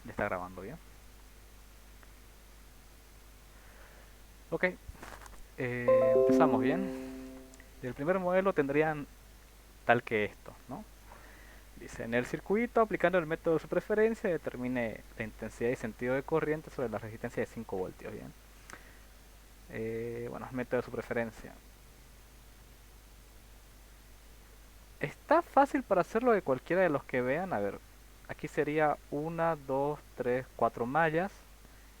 Ya está grabando bien. Ok, empezamos bien. El primer modelo tendrían tal que esto, ¿no? Dice, en el circuito, aplicando el método de su preferencia, determine la intensidad y sentido de corriente sobre la resistencia de 5 voltios, ¿bien? Bueno, método de su preferencia. Está fácil para hacerlo de cualquiera de los que vean. A ver, aquí sería una, 2, 3, 4 mallas.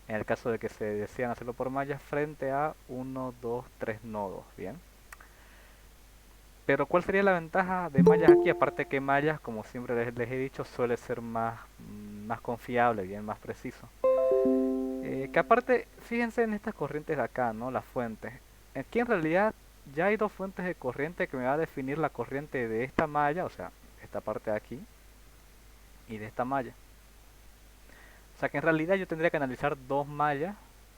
En el caso de que se decidan hacerlo por mallas, frente a uno, 2, 3 nodos, ¿bien? Pero ¿cuál sería la ventaja de mallas aquí? Aparte que mallas, como siempre les he dicho, suele ser más confiable, bien más preciso. Que aparte, fíjense en estas corrientes de acá, ¿no? Las fuentes. Aquí en realidad ya hay dos fuentes de corriente que me va a definir la corriente de esta malla, o sea, esta parte de aquí, y de esta malla. O sea que en realidad yo tendría que analizar dos mallas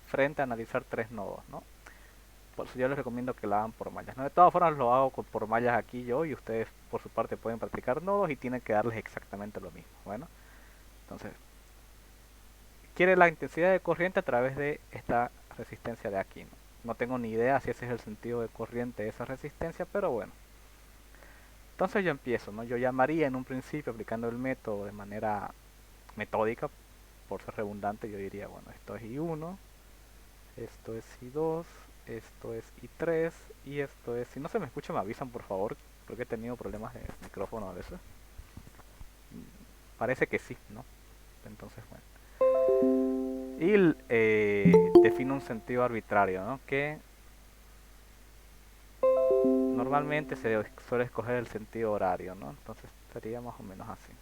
frente a analizar tres nodos, ¿no? Por eso yo les recomiendo que lo hagan por mallas, ¿no? De todas formas lo hago por mallas aquí yo y ustedes por su parte pueden practicar nodos y tienen que darles exactamente lo mismo. Bueno, entonces, quiere la intensidad de corriente a través de esta resistencia de aquí, ¿no? No tengo ni idea si ese es el sentido de corriente de esa resistencia, pero bueno. Entonces yo empiezo, ¿no? Yo llamaría en un principio aplicando el método de manera metódica, por ser redundante, yo diría, bueno, esto es I1, esto es I2, esto es I3 y esto es... Si no se me escucha me avisan por favor, porque he tenido problemas de micrófono a veces. Parece que sí, ¿no? Entonces, bueno. Y defino un sentido arbitrario, ¿no? Que normalmente se suele escoger el sentido horario, ¿no? Entonces sería más o menos así.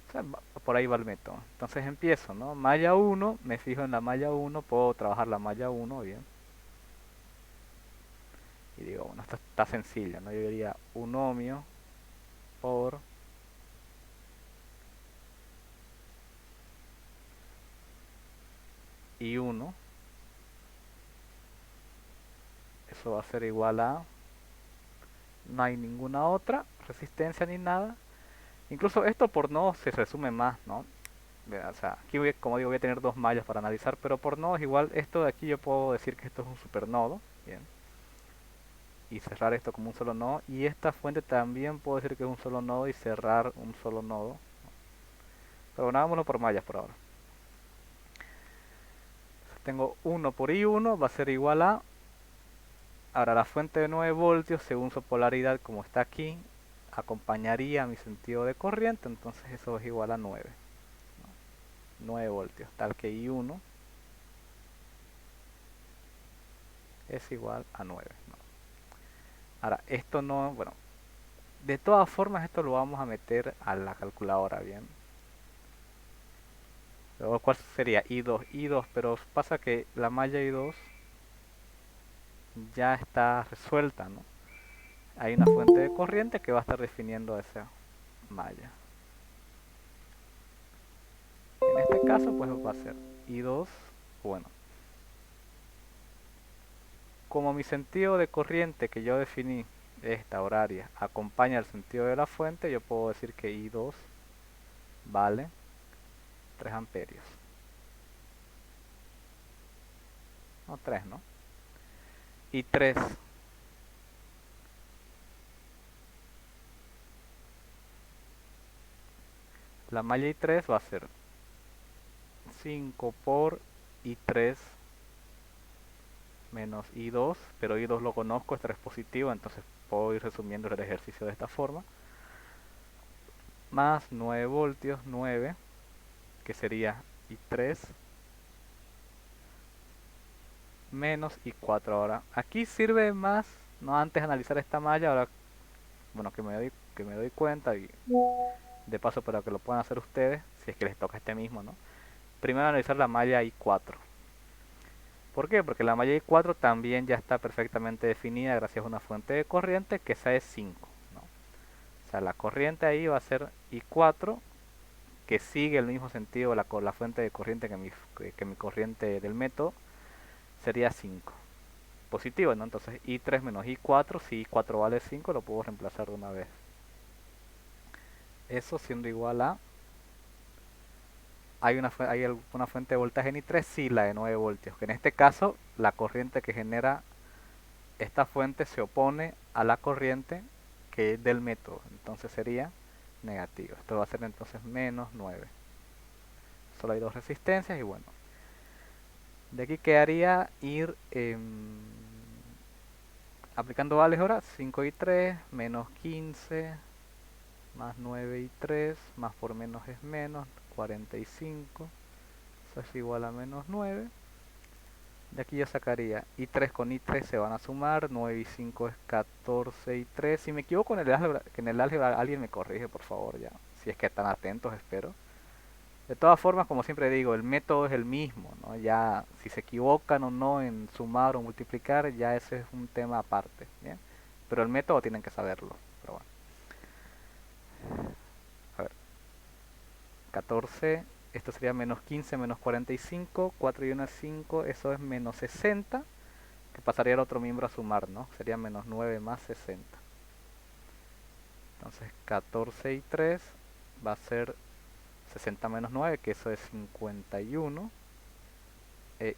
O sea, por ahí va el método. Entonces empiezo, ¿no? Malla 1, me fijo en la malla 1, puedo trabajar la malla 1, bien. Y digo, bueno, esto está sencillo, ¿no? Yo diría un ohmio por I1. Eso va a ser igual a... No hay ninguna otra resistencia ni nada. Incluso esto por nodos se resume más, ¿no? O sea, aquí como digo, voy a tener dos mallas para analizar, pero por nodos igual esto de aquí yo puedo decir que esto es un supernodo, bien, y cerrar esto como un solo nodo. Y esta fuente también puedo decir que es un solo nodo y cerrar un solo nodo. Pero bueno, hagámoslo por mallas por ahora. Tengo 1 por I1 va a ser igual a... Ahora la fuente de 9 voltios según su polaridad como está aquí acompañaría mi sentido de corriente, entonces eso es igual a 9, ¿no? 9 voltios, tal que I1 es igual a 9, ¿no? Ahora, esto no, bueno, de todas formas esto lo vamos a meter a la calculadora, bien. Luego, ¿cuál sería? I2, I2, pero pasa que la malla I2 ya está resuelta, ¿no? Hay una fuente de corriente que va a estar definiendo esa malla. En este caso, pues va a ser I2, bueno, como mi sentido de corriente que yo definí, esta horaria, acompaña el sentido de la fuente, yo puedo decir que I2 vale 3 amperios. No, 3, ¿no? I3, la malla I3 va a ser 5 por I3 menos I2, pero I2 lo conozco, es 3 positivo, entonces puedo ir resumiendo el ejercicio de esta forma. Más 9 voltios, 9, que sería I3 menos I4 ahora. Aquí sirve más, no antes de analizar esta malla, ahora, bueno, que me doy cuenta y de paso para que lo puedan hacer ustedes, si es que les toca este mismo, ¿no? Primero analizar la malla I4. ¿Por qué? Porque la malla I4 también ya está perfectamente definida gracias a una fuente de corriente que esa es 5, ¿no? O sea, la corriente ahí va a ser I4, que sigue el mismo sentido la fuente de corriente que mi corriente del método, sería 5. Positivo, ¿no? Entonces I3 menos I4, si I4 vale 5, lo puedo reemplazar de una vez. Eso siendo igual a hay alguna fuente de voltaje en I3, sí, la de 9 voltios, que en este caso la corriente que genera esta fuente se opone a la corriente que es del método, entonces sería negativo. Esto va a ser entonces menos 9. Solo hay dos resistencias y bueno, de aquí quedaría ir aplicando vales ahora. 5 y 3 menos 15 más 9 y 3 más por menos es menos 45. Eso es igual a menos 9. De aquí yo sacaría i3 con i3 se van a sumar, 9 y 5 es 14 y 3. Si me equivoco en el álgebra alguien me corrige por favor ya, si es que están atentos, espero. De todas formas, como siempre digo, el método es el mismo, ¿no? Ya si se equivocan o no en sumar o multiplicar, ya ese es un tema aparte, ¿bien? Pero el método tienen que saberlo. Pero bueno. A ver, 14, esto sería menos 15 menos 45, 4 y 1 es 5, eso es menos 60, que pasaría el otro miembro a sumar, ¿no? Sería menos 9 más 60. Entonces 14 y 3 va a ser 60 menos 9, que eso es 51.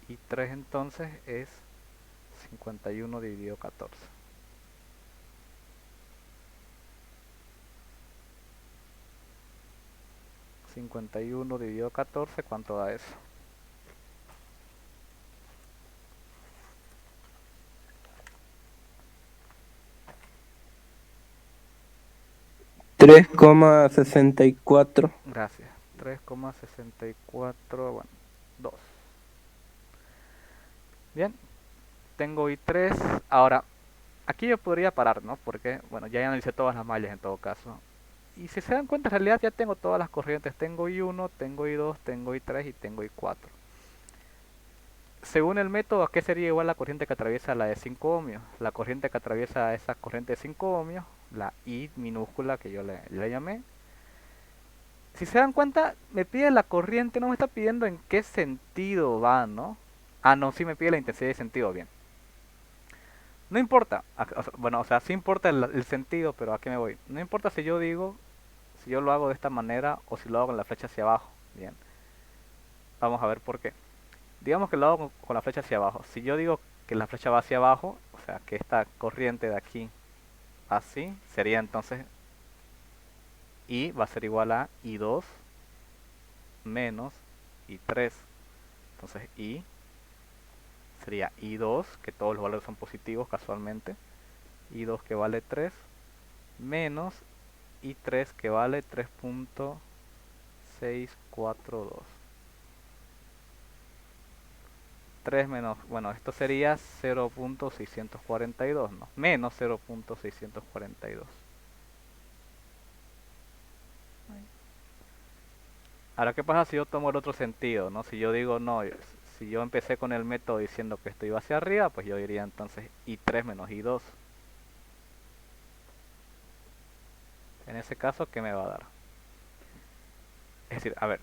Y 3 entonces es 51 dividido 14. $51 dividido 14, ¿cuánto da eso? $3,64. Gracias. 3,64, bueno, 2. Bien, tengo I3. Ahora, aquí yo podría parar, ¿no? Porque, bueno, ya analicé todas las mallas en todo caso. Y si se dan cuenta, en realidad ya tengo todas las corrientes. Tengo I1, tengo I2, tengo I3 y tengo I4. Según el método, ¿a qué sería igual la corriente que atraviesa la de 5 ohmios? La corriente que atraviesa esa corriente de 5 ohmios, la I minúscula que yo le llamé. Si se dan cuenta, me pide la corriente, no me está pidiendo en qué sentido va, ¿no? Ah, no, sí me pide la intensidad de sentido, bien. No importa, bueno, o sea, sí importa el sentido, pero ¿a qué me voy? No importa si yo digo, si yo lo hago de esta manera o si lo hago con la flecha hacia abajo, bien. Vamos a ver por qué. Digamos que lo hago con la flecha hacia abajo. Si yo digo que la flecha va hacia abajo, o sea, que esta corriente de aquí, así, sería entonces I va a ser igual a I2 menos I3. Entonces I sería I2, que todos los valores son positivos casualmente, I2 que vale 3, menos I3 que vale 3.642. 3 menos, bueno, esto sería 0.642, ¿no? Menos 0.642. Ahora, ¿qué pasa si yo tomo el otro sentido, no? Si yo digo, no, si yo empecé con el método diciendo que esto iba hacia arriba, pues yo diría entonces I3 menos I2. En ese caso, ¿qué me va a dar? Es decir, a ver,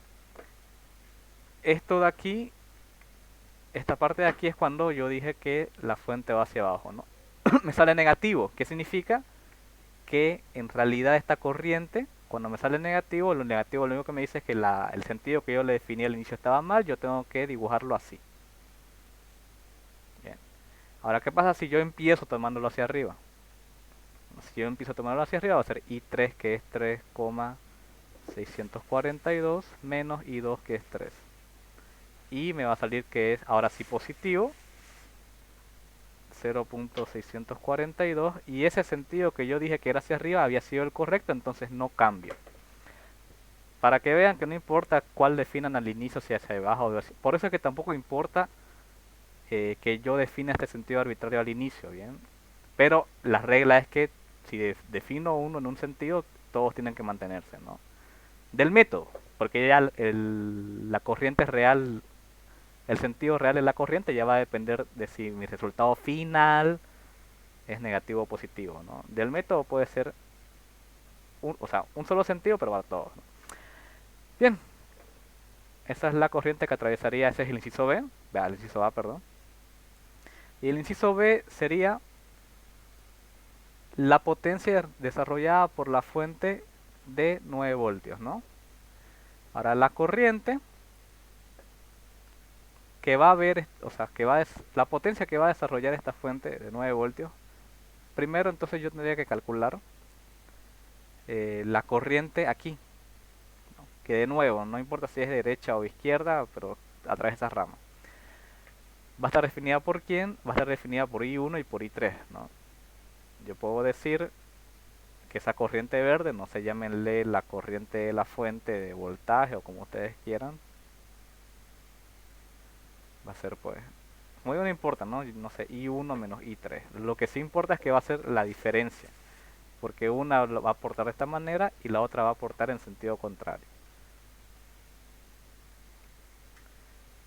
esto de aquí, esta parte de aquí es cuando yo dije que la fuente va hacia abajo, ¿no? Me sale negativo, ¿qué significa? Que en realidad esta corriente, cuando me sale negativo, lo negativo lo único que me dice es que el sentido que yo le definí al inicio estaba mal, yo tengo que dibujarlo así. Bien. Ahora, ¿qué pasa si yo empiezo tomándolo hacia arriba? Si yo empiezo tomándolo hacia arriba va a ser I3 que es 3,642 menos I2 que es 3. Y me va a salir que es ahora sí positivo, 0.642, y ese sentido que yo dije que era hacia arriba había sido el correcto, entonces no cambio. Para que vean que no importa cuál definan al inicio, si hacia abajo o hacia... Por eso es que tampoco importa que yo defina este sentido arbitrario al inicio, ¿bien? Pero la regla es que si defino uno en un sentido, todos tienen que mantenerse, ¿no? Del método, porque ya la corriente es real, el sentido real de la corriente ya va a depender de si mi resultado final es negativo o positivo, ¿no? Del método puede ser, o sea, un solo sentido, pero para todos, ¿no? Bien, esa es la corriente que atravesaría, ese es el inciso B, vea, el inciso A, perdón. Y el inciso B sería la potencia desarrollada por la fuente de 9 voltios, ¿no? Ahora la corriente que va a haber, o sea, la potencia que va a desarrollar esta fuente de 9 voltios. Primero entonces yo tendría que calcular la corriente aquí, ¿no? Que de nuevo, no importa si es derecha o izquierda, pero a través de esas ramas. Va a estar definida por quién, va a estar definida por I1 y por I3, ¿no? Yo puedo decir que esa corriente verde, no se llámenle la corriente de la fuente de voltaje o como ustedes quieran, va a ser pues, muy no importa, ¿no? No sé, I1 menos I3. Lo que sí importa es que va a ser la diferencia, porque una va a aportar de esta manera y la otra va a aportar en sentido contrario.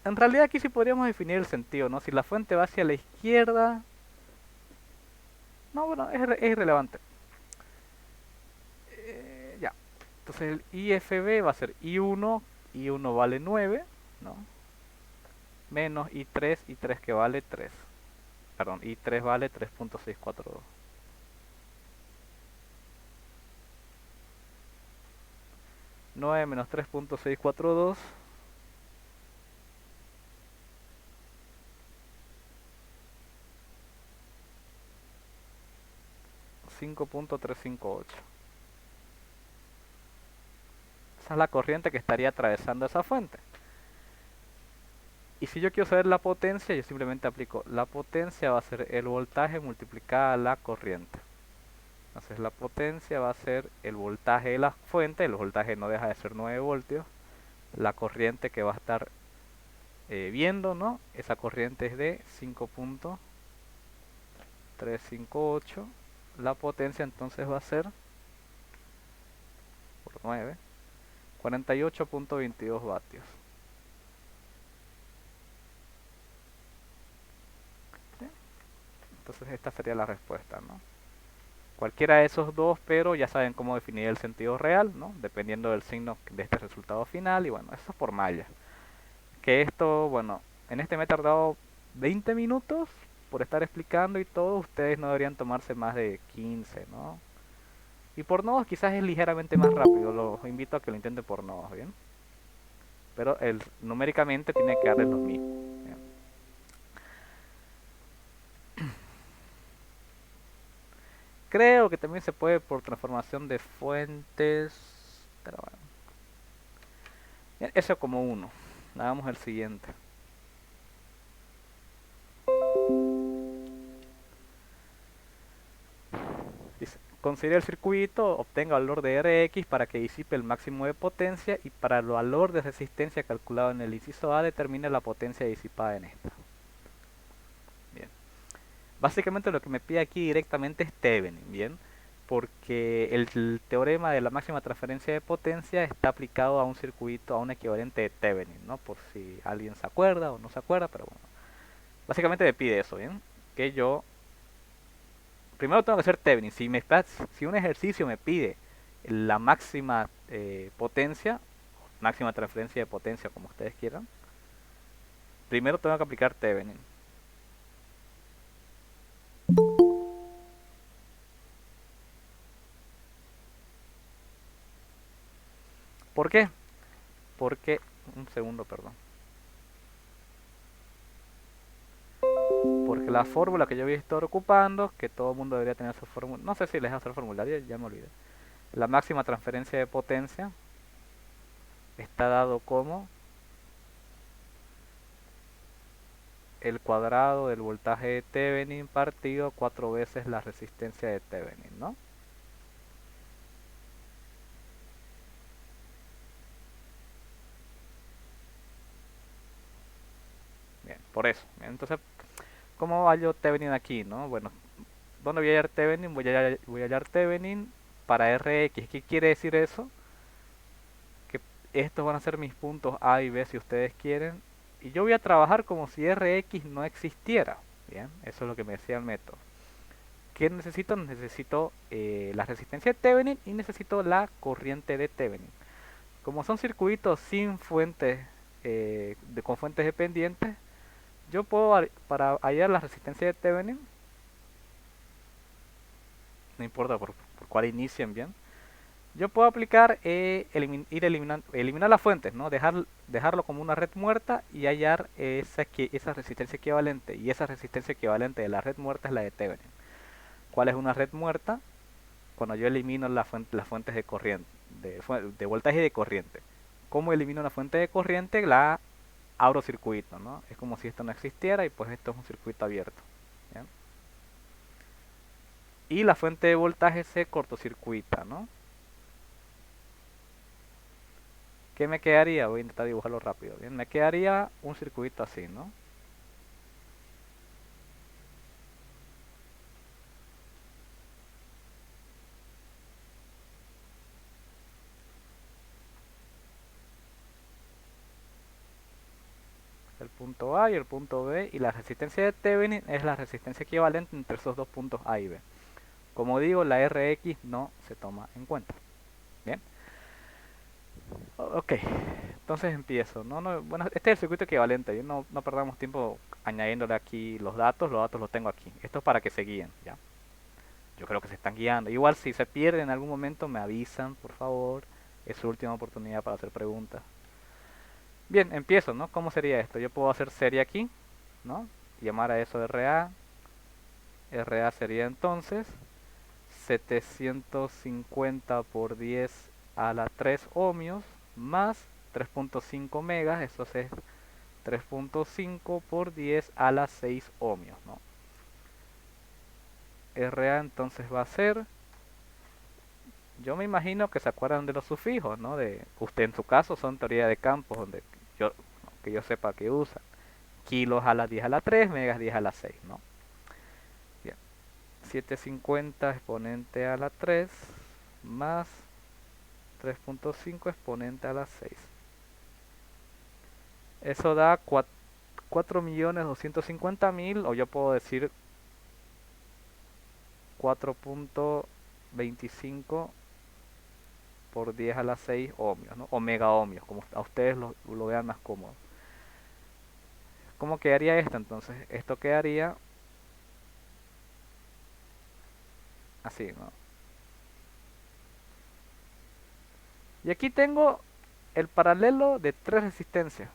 En realidad aquí sí podríamos definir el sentido, ¿no? Si la fuente va hacia la izquierda, no, bueno, es irrelevante. Ya. Entonces el IFB va a ser I1, I1 vale 9, ¿no? Menos I3, I3 que vale 3. Perdón, I3 vale 3.642. 9 menos 3.642. 5.358. Esa es la corriente que estaría atravesando esa fuente. Y si yo quiero saber la potencia, yo simplemente aplico la potencia va a ser el voltaje multiplicada la corriente. Entonces la potencia va a ser el voltaje de la fuente, el voltaje no deja de ser 9 voltios. La corriente que va a estar viendo, ¿no? Esa corriente es de 5.358. La potencia entonces va a ser por 9, 48.22 vatios. ¿Sí? Entonces esta sería la respuesta, ¿no? Cualquiera de esos dos, pero ya saben cómo definir el sentido real, ¿no? Dependiendo del signo de este resultado final. Y bueno, eso es por malla. Que esto, bueno, en este me he tardado 20 minutos por estar explicando y todo. Ustedes no deberían tomarse más de 15, ¿no? Y por nodos quizás es ligeramente más rápido. Los invito a que lo intenten por nodos, ¿bien? Pero numéricamente tiene que darles lo mismo. ¿Bien? Creo que también se puede por transformación de fuentes. Pero bueno. Bien, eso como uno. Hagamos el siguiente. Dice, considere el circuito, obtenga valor de Rx para que disipe el máximo de potencia y para el valor de resistencia calculado en el inciso A determine la potencia disipada en esta. Bien. Básicamente lo que me pide aquí directamente es Thevenin, ¿bien? Porque el teorema de la máxima transferencia de potencia está aplicado a un circuito, a un equivalente de Thevenin, ¿no? Por si alguien se acuerda o no se acuerda, pero bueno. Básicamente me pide eso, ¿bien? Que yo primero tengo que hacer Thevenin. Si un ejercicio me pide la máxima potencia, máxima transferencia de potencia, como ustedes quieran, primero tengo que aplicar Thevenin. ¿Por qué? Porque, un segundo, perdón. Porque la fórmula que yo voy a estar ocupando, que todo el mundo debería tener su fórmula, no sé si les hace el formulario, ya me olvidé. La máxima transferencia de potencia está dado como el cuadrado del voltaje de Thevenin partido 4 veces la resistencia de Thevenin, ¿no? Bien, por eso. Bien, entonces, ¿cómo hallo Thevenin aquí, no? Bueno, ¿dónde voy a hallar Thevenin? Voy a hallar Thevenin para Rx. ¿Qué quiere decir eso? Que estos van a ser mis puntos A y B si ustedes quieren. Y yo voy a trabajar como si Rx no existiera. Bien, eso es lo que me decía el método. ¿Qué necesito? Necesito la resistencia de Thevenin y necesito la corriente de Thevenin. Como son circuitos sin fuentes, con fuentes dependientes, yo puedo, para hallar la resistencia de Thevenin, no importa por cuál inicien bien, Yo puedo aplicar eliminar las fuentes, ¿no? Dejarlo como una red muerta y hallar esa resistencia equivalente. Y esa resistencia equivalente de la red muerta es la de Thevenin. ¿Cuál es una red muerta? Cuando yo elimino las fuentes de corriente, de voltaje y de corriente. ¿Cómo elimino una fuente de corriente? La abro circuito, ¿no? Es como si esto no existiera y pues esto es un circuito abierto. ¿Ya? Y la fuente de voltaje se cortocircuita, ¿no? ¿Qué me quedaría? Voy a intentar dibujarlo rápido. Bien, me quedaría un circuito así, ¿no? El punto A y el punto B, y la resistencia de Thevenin es la resistencia equivalente entre esos dos puntos A y B. Como digo, la Rx no se toma en cuenta. Bien. Ok, entonces empiezo. Bueno, este es el circuito equivalente. No perdamos tiempo añadiéndole aquí los datos los tengo aquí. Esto es para que se guíen, ¿ya? Yo creo que se están guiando. Igual si se pierde en algún momento me avisan, por favor. Es su última oportunidad para hacer preguntas. Bien, empiezo, ¿no? ¿Cómo sería esto? Yo puedo hacer serie aquí, ¿no? Llamar a eso RA. RA sería entonces 750 por 10 a la 3 ohmios más 3.5 megas, eso es 3.5 por 10 a la 6 ohmios, ¿no? RA entonces va a ser, yo me imagino que se acuerdan de los sufijos, ¿no? De usted en su caso son teoría de campos donde yo que yo sepa que usa. Kilos a la 10 a la 3, megas 10 a la 6, ¿no? Bien. 750 exponente a la 3 más 3.5 exponente a la 6. Eso da 4.250.000, o yo puedo decir 4.25 por 10 a la 6 ohmios, ¿no? O mega ohmios, como a ustedes lo vean más cómodo. ¿Cómo quedaría esto entonces? Esto quedaría así, ¿no? Y aquí tengo el paralelo de tres resistencias.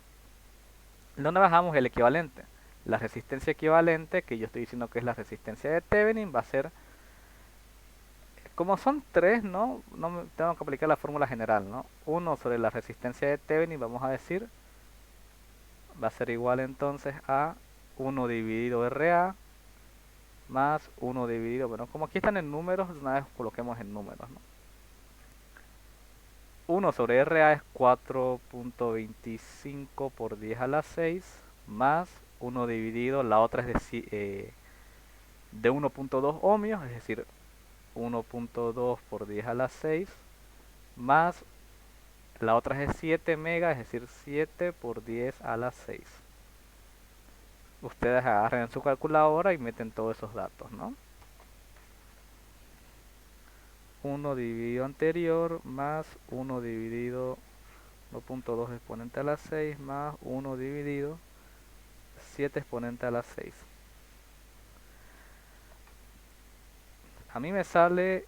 ¿Dónde bajamos el equivalente? La resistencia equivalente, que yo estoy diciendo que es la resistencia de Thevenin, va a ser, como son tres, ¿no? Tengo que aplicar la fórmula general, ¿no? Uno sobre la resistencia de Thevenin, vamos a decir, va a ser igual entonces a 1 dividido RA más 1 dividido, bueno, como aquí están en números, una vez coloquemos en números, ¿no? 1 sobre RA es 4.25 por 10 a la 6 más 1 dividido, la otra es de 1.2 ohmios, es decir, 1.2 por 10 a la 6 más la otra es de 7 megas, es decir, 7 por 10 a la 6. Ustedes agarran en su calculadora y meten todos esos datos, ¿no? 1 dividido anterior más 1 dividido 1.2 exponente a la 6 más 1 dividido 7 exponente a la 6. A mí me sale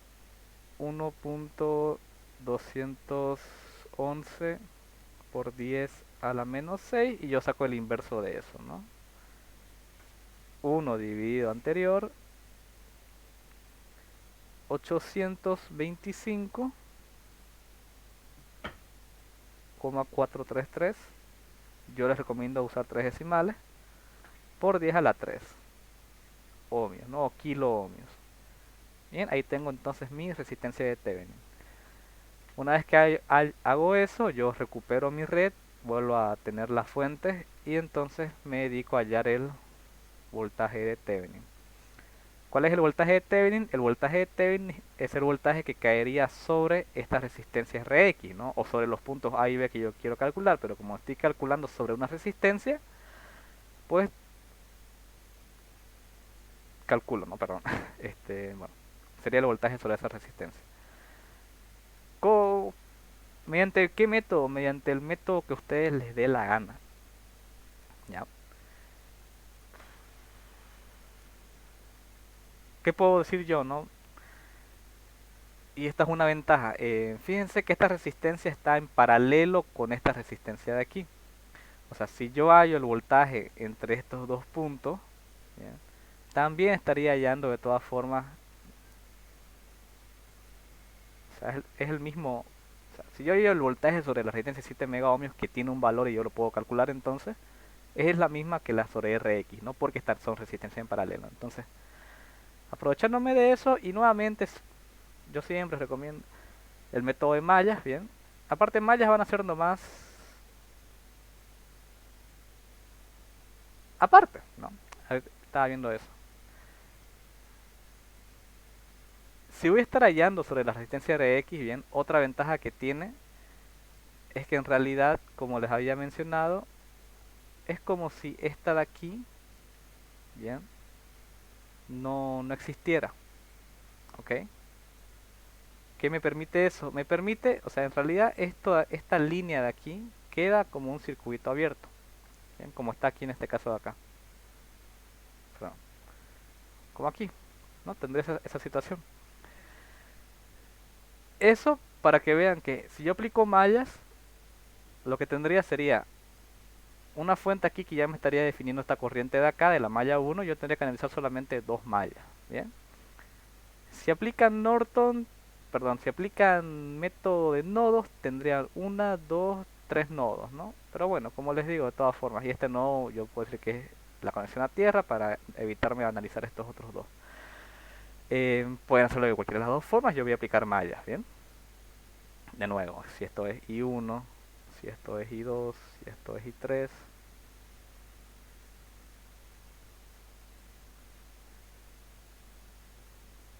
1.211 por 10 a la menos 6 y yo saco el inverso de eso, ¿no? 1 dividido anterior 825,433. Yo les recomiendo usar 3 decimales por 10 a la 3 ohmios, ¿no? O kilo ohmios. Bien, ahí tengo entonces mi resistencia de Thevenin. Una vez que hago eso, yo recupero mi red, vuelvo a tener las fuentes y entonces me dedico a hallar el voltaje de Thevenin. ¿Cuál es el voltaje de Thevenin? El voltaje de Thevenin es el voltaje que caería sobre estas resistencias Rx, ¿no? O sobre los puntos A y B que yo quiero calcular, pero como estoy calculando sobre una resistencia, pues calculo, no, perdón. Bueno, sería el voltaje sobre esa resistencia. Co- ¿Mediante qué método? Mediante el método que a ustedes les dé la gana. ¿Ya? ¿Qué puedo decir yo, no? Y esta es una ventaja. Fíjense que esta resistencia está en paralelo con esta resistencia de aquí. O sea, si yo hallo el voltaje entre estos dos puntos, ¿ya? También estaría hallando de todas formas, o sea, es el mismo, o sea, si yo hallo el voltaje sobre la resistencia 7 mega ohmios que tiene un valor y yo lo puedo calcular, entonces es la misma que la sobre RX, ¿no? Porque son resistencias en paralelo. Entonces, aprovechándome de eso y nuevamente, yo siempre recomiendo el método de mallas, bien. Aparte mallas van a ser nomás aparte, ¿no? Estaba viendo eso. Si voy a estar hallando sobre la resistencia RX, bien, otra ventaja que tiene es que en realidad, como les había mencionado, es como si esta de aquí, bien, no existiera, ¿ok? ¿Qué me permite eso? Me permite, o sea, en realidad esta línea de aquí queda como un circuito abierto, ¿bien? Como está aquí en este caso de acá, perdón, como aquí, ¿no? Tendré esa situación. Eso para que vean que si yo aplico mallas, lo que tendría sería una fuente aquí que ya me estaría definiendo esta corriente de acá, de la malla 1, yo tendría que analizar solamente dos mallas, ¿bien? Si aplican Norton, perdón, si aplican método de nodos, tendrían una, dos, tres nodos, ¿no? Pero bueno, como les digo, de todas formas, y este nodo yo puedo decir que es la conexión a tierra para evitarme analizar estos otros dos. Pueden hacerlo de cualquiera de las dos formas, yo voy a aplicar mallas, ¿bien? De nuevo, si esto es I1, si esto es I2, si esto es I3.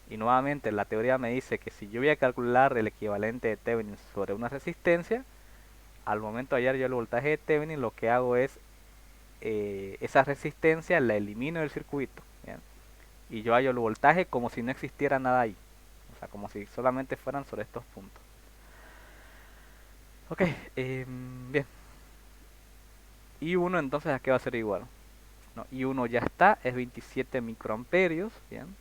Y nuevamente la teoría me dice que si yo voy a calcular el equivalente de Thevenin sobre una resistencia, al momento de hallar yo el voltaje de Thevenin, lo que hago es esa resistencia la elimino del circuito, ¿bien? Y yo hallo el voltaje como si no existiera nada ahí, o sea, como si solamente fueran sobre estos puntos. Ok, bien. I1 entonces a qué va a ser igual. No, I1 ya está, es 27 microamperios, bien,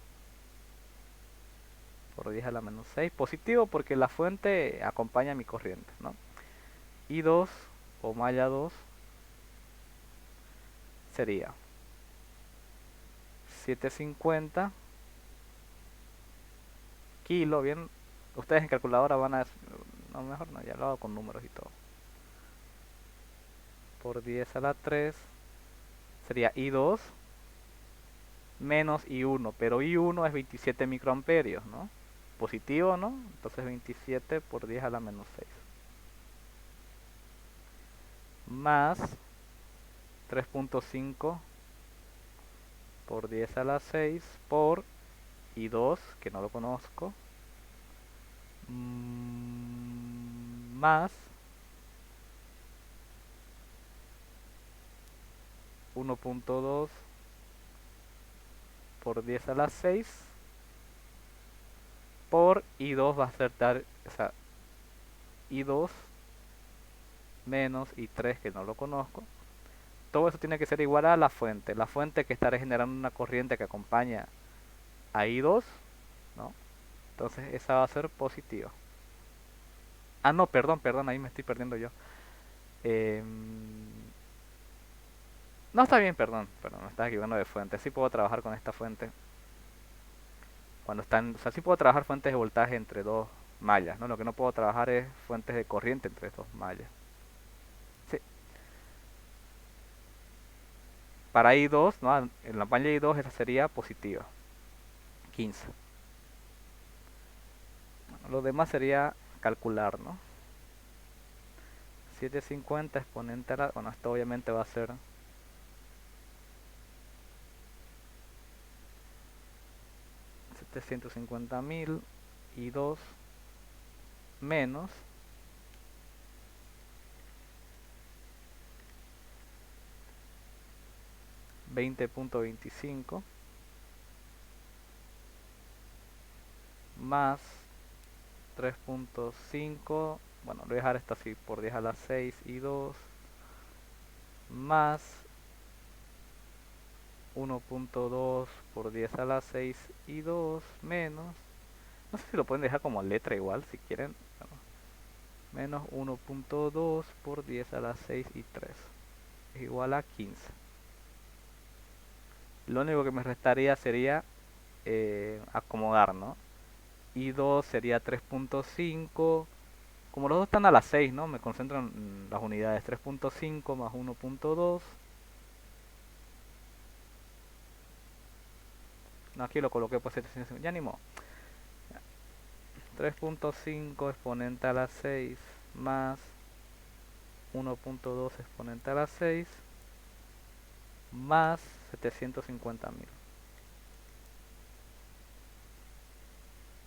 por 10 a la menos 6, positivo porque la fuente acompaña mi corriente, ¿no? I2 o malla 2 sería 750 kilo, bien, ustedes en calculadora van a, no, mejor no, ya lo hago con números y todo, por 10 a la 3 sería I2 menos I1, pero I1 es 27 microamperios, ¿no? Positivo, ¿no? Entonces 27 por 10 a la menos 6 más 3.5 por 10 a la 6 por I2, que no lo conozco, más 1.2 por 10 a la 6 por I2 va a ser tal, o sea, I2 menos I3 que no lo conozco. Todo eso tiene que ser igual a la fuente que estará generando una corriente que acompaña a I2, ¿no? Entonces esa va a ser positiva. Ah, no, perdón, ahí me estoy perdiendo yo. Eh, no está bien, perdón, me estaba equivocando de fuente. Sí puedo trabajar con esta fuente. Cuando están, o sea, sí puedo trabajar fuentes de voltaje entre dos mallas, ¿no? Lo que no puedo trabajar es fuentes de corriente entre dos mallas. Sí. Para I2, ¿no? En la malla I2 esa sería positiva, 15. Lo demás sería calcular, ¿no? 750 exponente a la... Bueno, esto obviamente va a ser 750.000 y 2 menos 20.25 más 3.5, bueno, voy a dejar esto así, por 10 a la 6 y 2 más 1.2 por 10 a la 6 y 2 menos No sé si lo pueden dejar como letra igual, si quieren. Bueno, menos 1.2 por 10 a la 6 y 3 es igual a 15. Lo único que me restaría sería acomodar, ¿no? Y 2 sería 3.5. Como los dos están a las 6, ¿no? Me concentro en las unidades. 3.5 más 1.2. No, aquí lo coloqué por 750. Ya ni modo. 3.5 exponente a la 6 más 1.2 exponente a la 6 más 750.000.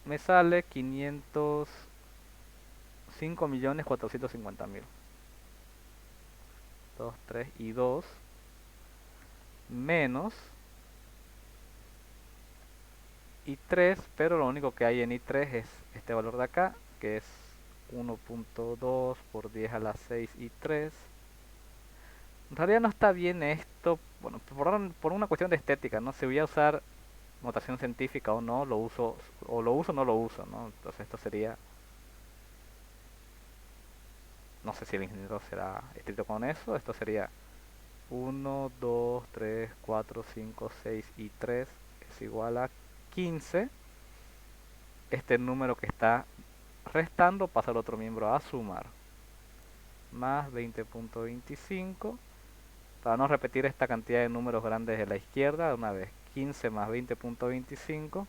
Me sale 505.450.000. 2, 3 y 2 menos i3, pero lo único que hay en i3 es este valor de acá, que es 1.2 por 10 a la 6 y 3. En realidad no está bien esto, bueno, por una cuestión de estética, ¿no? Si voy a usar notación científica o no, lo uso, o no lo uso, ¿no? Entonces esto sería, no sé si el ingeniero será estricto con eso, esto sería 1, 2, 3, 4, 5, 6 y 3 es igual a 15. Este número que está restando pasa al otro miembro a sumar. Más 20.25. Para no repetir esta cantidad de números grandes de la izquierda, una vez 15 más 20.25.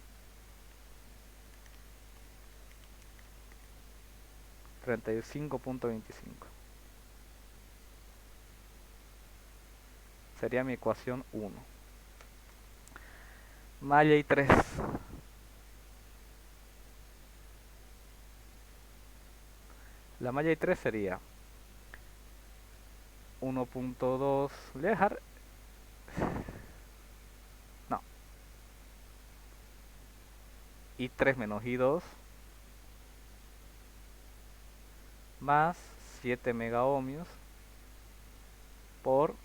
35.25. Sería mi ecuación 1. Malla y 3. La malla y 3 sería 1.2. Voy a dejar... No. I3 menos I2 más 7 megaohmios por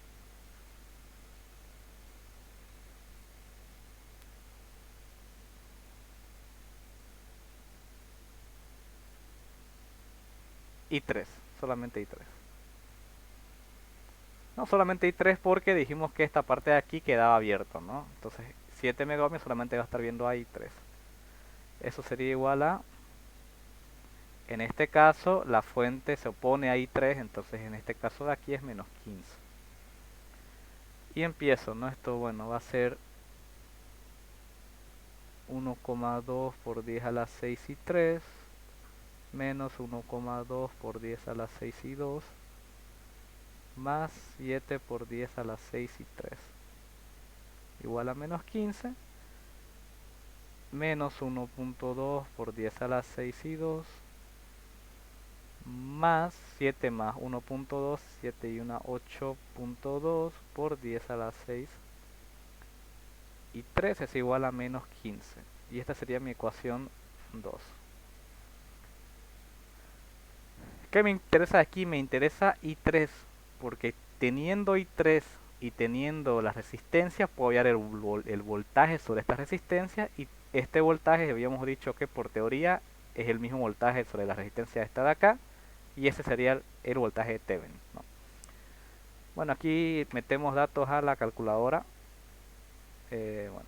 I3. Solamente I3. No, solamente I3 porque dijimos que esta parte de aquí quedaba abierto, ¿no? Entonces 7 megaohmios solamente va a estar viendo a I3. Eso sería igual a... En este caso la fuente se opone a I3, entonces en este caso de aquí es menos 15. Y empiezo, ¿no? Esto, bueno, va a ser 1,2 por 10 a la 6 y 3 menos 1,2 por 10 a la 6 y 2 más 7 por 10 a la 6 y 3 igual a menos 15 menos 1.2 por 10 a la 6 y 2 más 7 más 1.2, 7 y 1, 8.2 por 10 a la 6 y 3 es igual a menos 15. Y esta sería mi ecuación 2. ¿Qué me interesa aquí? Me interesa I3, porque teniendo I3 y teniendo la resistencia, puedo hallar el voltaje sobre esta resistencia, y este voltaje habíamos dicho que por teoría es el mismo voltaje sobre la resistencia esta de acá, y ese sería el voltaje de Thevenin, ¿no? Bueno, aquí metemos datos a la calculadora. Bueno,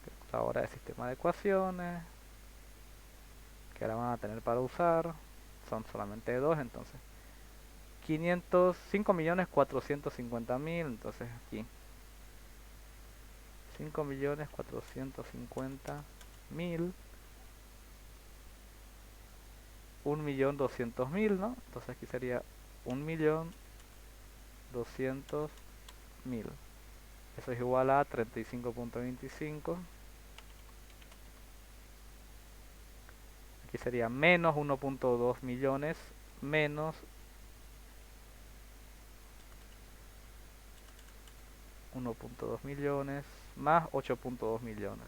calculadora de sistema de ecuaciones, que ahora van a tener para usar. Son solamente dos, entonces 5.450.000, entonces aquí 5.450.000, 1.200.000, ¿no? Entonces aquí sería 1.200.000. Eso es igual a 35.25. Aquí sería menos 1.2 millones menos 1.2 millones más 8.2 millones.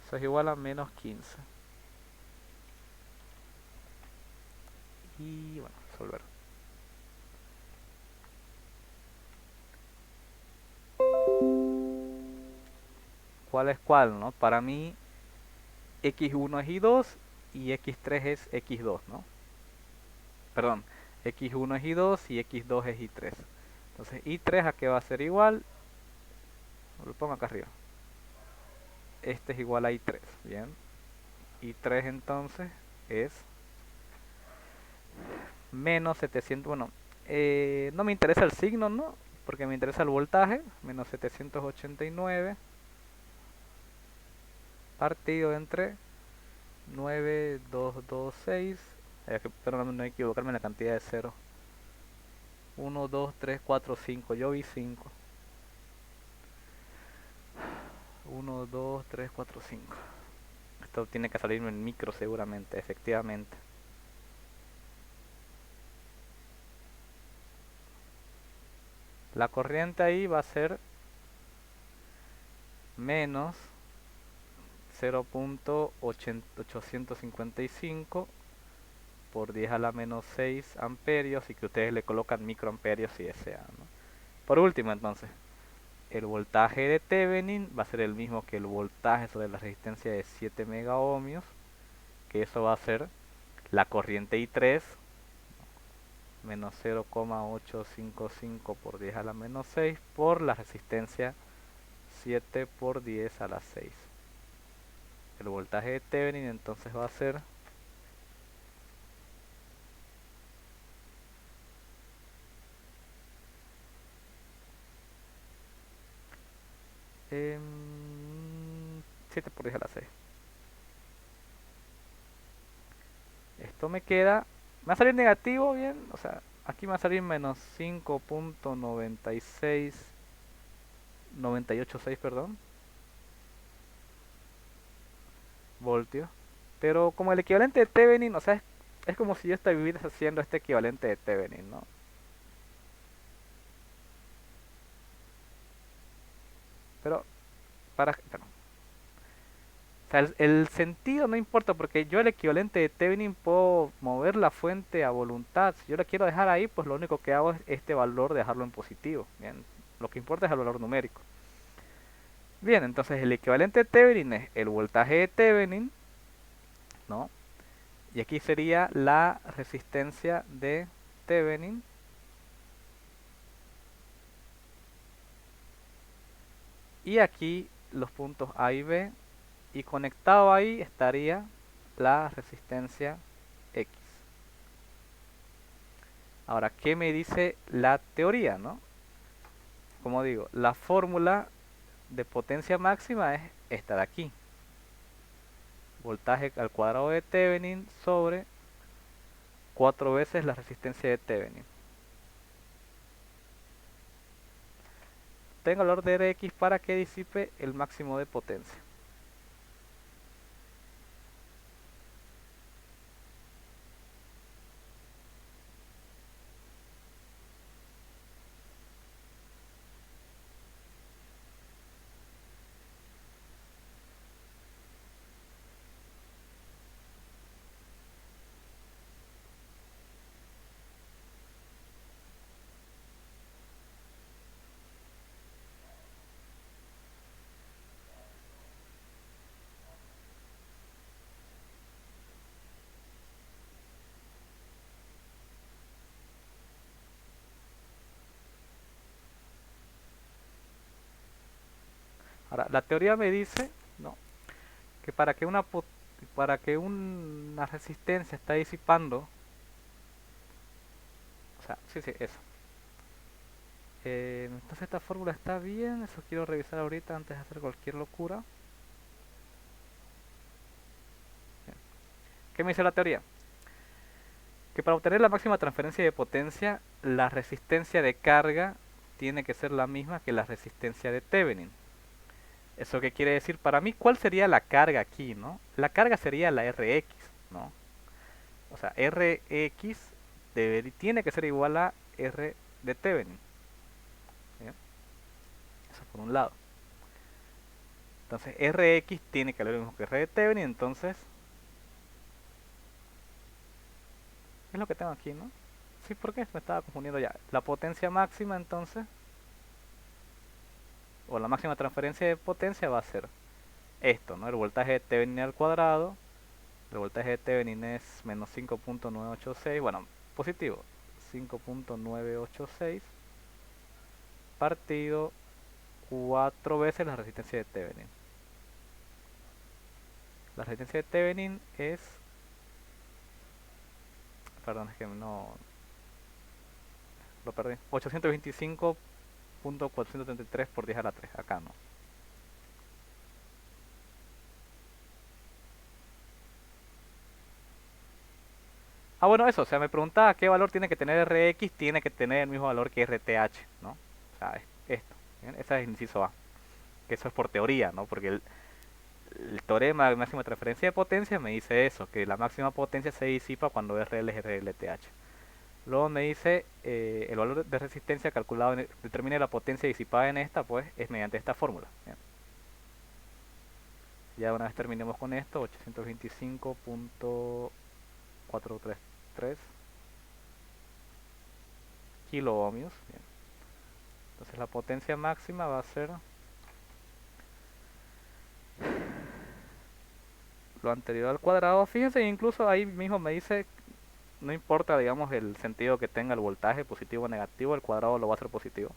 Eso es igual a menos 15. Y bueno, resolver. cuál es cuál, ¿no? Para mí x1 es y2 y x3 es x2, ¿no? Perdón, x1 es y2 y x2 es y3. Entonces y3 a qué va a ser igual, lo pongo acá arriba. Este es igual a y3, bien. Y3 entonces es menos 700, bueno, no me interesa el signo, ¿no? Porque me interesa el voltaje, menos 789 partido entre 9226, pero no equivocarme en la cantidad de cero. 1, 2, 3, 4, 5, yo vi 5. 1, 2, 3, 4, 5. Esto tiene que salirme en micro seguramente, efectivamente. La corriente ahí va a ser menos 0.855 por 10 a la menos 6 amperios y que ustedes le colocan microamperios si desean, ¿no? Por último entonces, el voltaje de Thevenin va a ser el mismo que el voltaje sobre la resistencia de 7 megaohmios, que eso va a ser la corriente I3 menos 0,855 por 10 a la menos 6 por la resistencia 7 por 10 a la 6. El voltaje de Thevenin entonces va a ser eh, 7 por 10 a la 6. Esto me queda, me va a salir negativo, bien, o sea, aquí me va a salir menos 5.96, 986, perdón, voltios. Pero como el equivalente de Thevenin, o sea, es como si yo estuviera haciendo este equivalente de Thevenin, ¿no? Pero, bueno, o sea, el sentido no importa porque yo el equivalente de Thevenin puedo mover la fuente a voluntad. Si yo la quiero dejar ahí, pues lo único que hago es este valor dejarlo en positivo. Bien, lo que importa es el valor numérico. Bien, entonces el equivalente de Thevenin es el voltaje de Thevenin, ¿no? Y aquí sería la resistencia de Thevenin. Y aquí los puntos A y B. Y conectado ahí estaría la resistencia X. Ahora, ¿qué me dice la teoría, no? Como digo, la fórmula de potencia máxima es esta de aquí. Voltaje al cuadrado de Thevenin sobre 4 veces la resistencia de Thevenin. Tengo el valor de Rx para que disipe el máximo de potencia. Ahora, la teoría me dice, ¿no?, que para que una resistencia está disipando, o sea, sí, sí, eso. Entonces esta fórmula está bien, eso quiero revisar ahorita antes de hacer cualquier locura. Bien. ¿Qué me dice la teoría? Que para obtener la máxima transferencia de potencia, la resistencia de carga tiene que ser la misma que la resistencia de Thevenin. ¿Eso qué quiere decir? Para mí, ¿cuál sería la carga aquí, no? La carga sería la Rx, ¿no? O sea, Rx tiene que ser igual a R de Thevenin. ¿Bien? Eso por un lado. Entonces, Rx tiene que ser lo mismo que R de Thevenin, entonces es lo que tengo aquí, ¿no? Sí, ¿por qué? Me estaba confundiendo ya. La potencia máxima, entonces, o la máxima transferencia de potencia va a ser esto, ¿no? El voltaje de Thevenin al cuadrado. El voltaje de Thevenin es menos 5.986, bueno, positivo, 5.986 partido 4 veces la resistencia de Thevenin. La resistencia de Thevenin es, perdón, es que no lo perdí, 825.433 por 10 a la 3, acá no. Ah, bueno, eso, o sea, me preguntaba qué valor tiene que tener Rx, tiene que tener el mismo valor que RTH, ¿no? O sea, esto, ¿bien? Ese es el inciso A, que eso es por teoría, ¿no? Porque el teorema de máxima transferencia de potencia me dice eso, que la máxima potencia se disipa cuando RL es RLTH. Luego me dice el valor de resistencia calculado, determine la potencia disipada en esta, pues es mediante esta fórmula. Bien. Ya una vez terminemos con esto, 825.433 kilo ohmios. Bien. Entonces la potencia máxima va a ser lo anterior al cuadrado. Fíjense, incluso ahí mismo me dice, no importa, digamos, el sentido que tenga el voltaje, positivo o negativo, el cuadrado lo va a hacer positivo.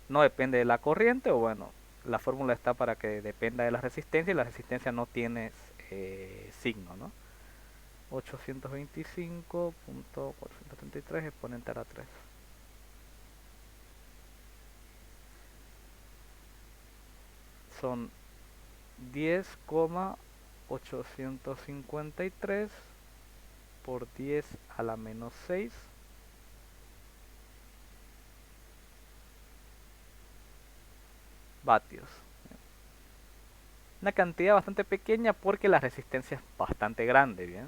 No depende de la corriente, o bueno, la fórmula está para que dependa de la resistencia, y la resistencia no tiene signo, ¿no? 825.433 exponente a la 3. Son 10,853 por 10 a la menos 6 vatios. Una cantidad bastante pequeña porque la resistencia es bastante grande, ¿bien?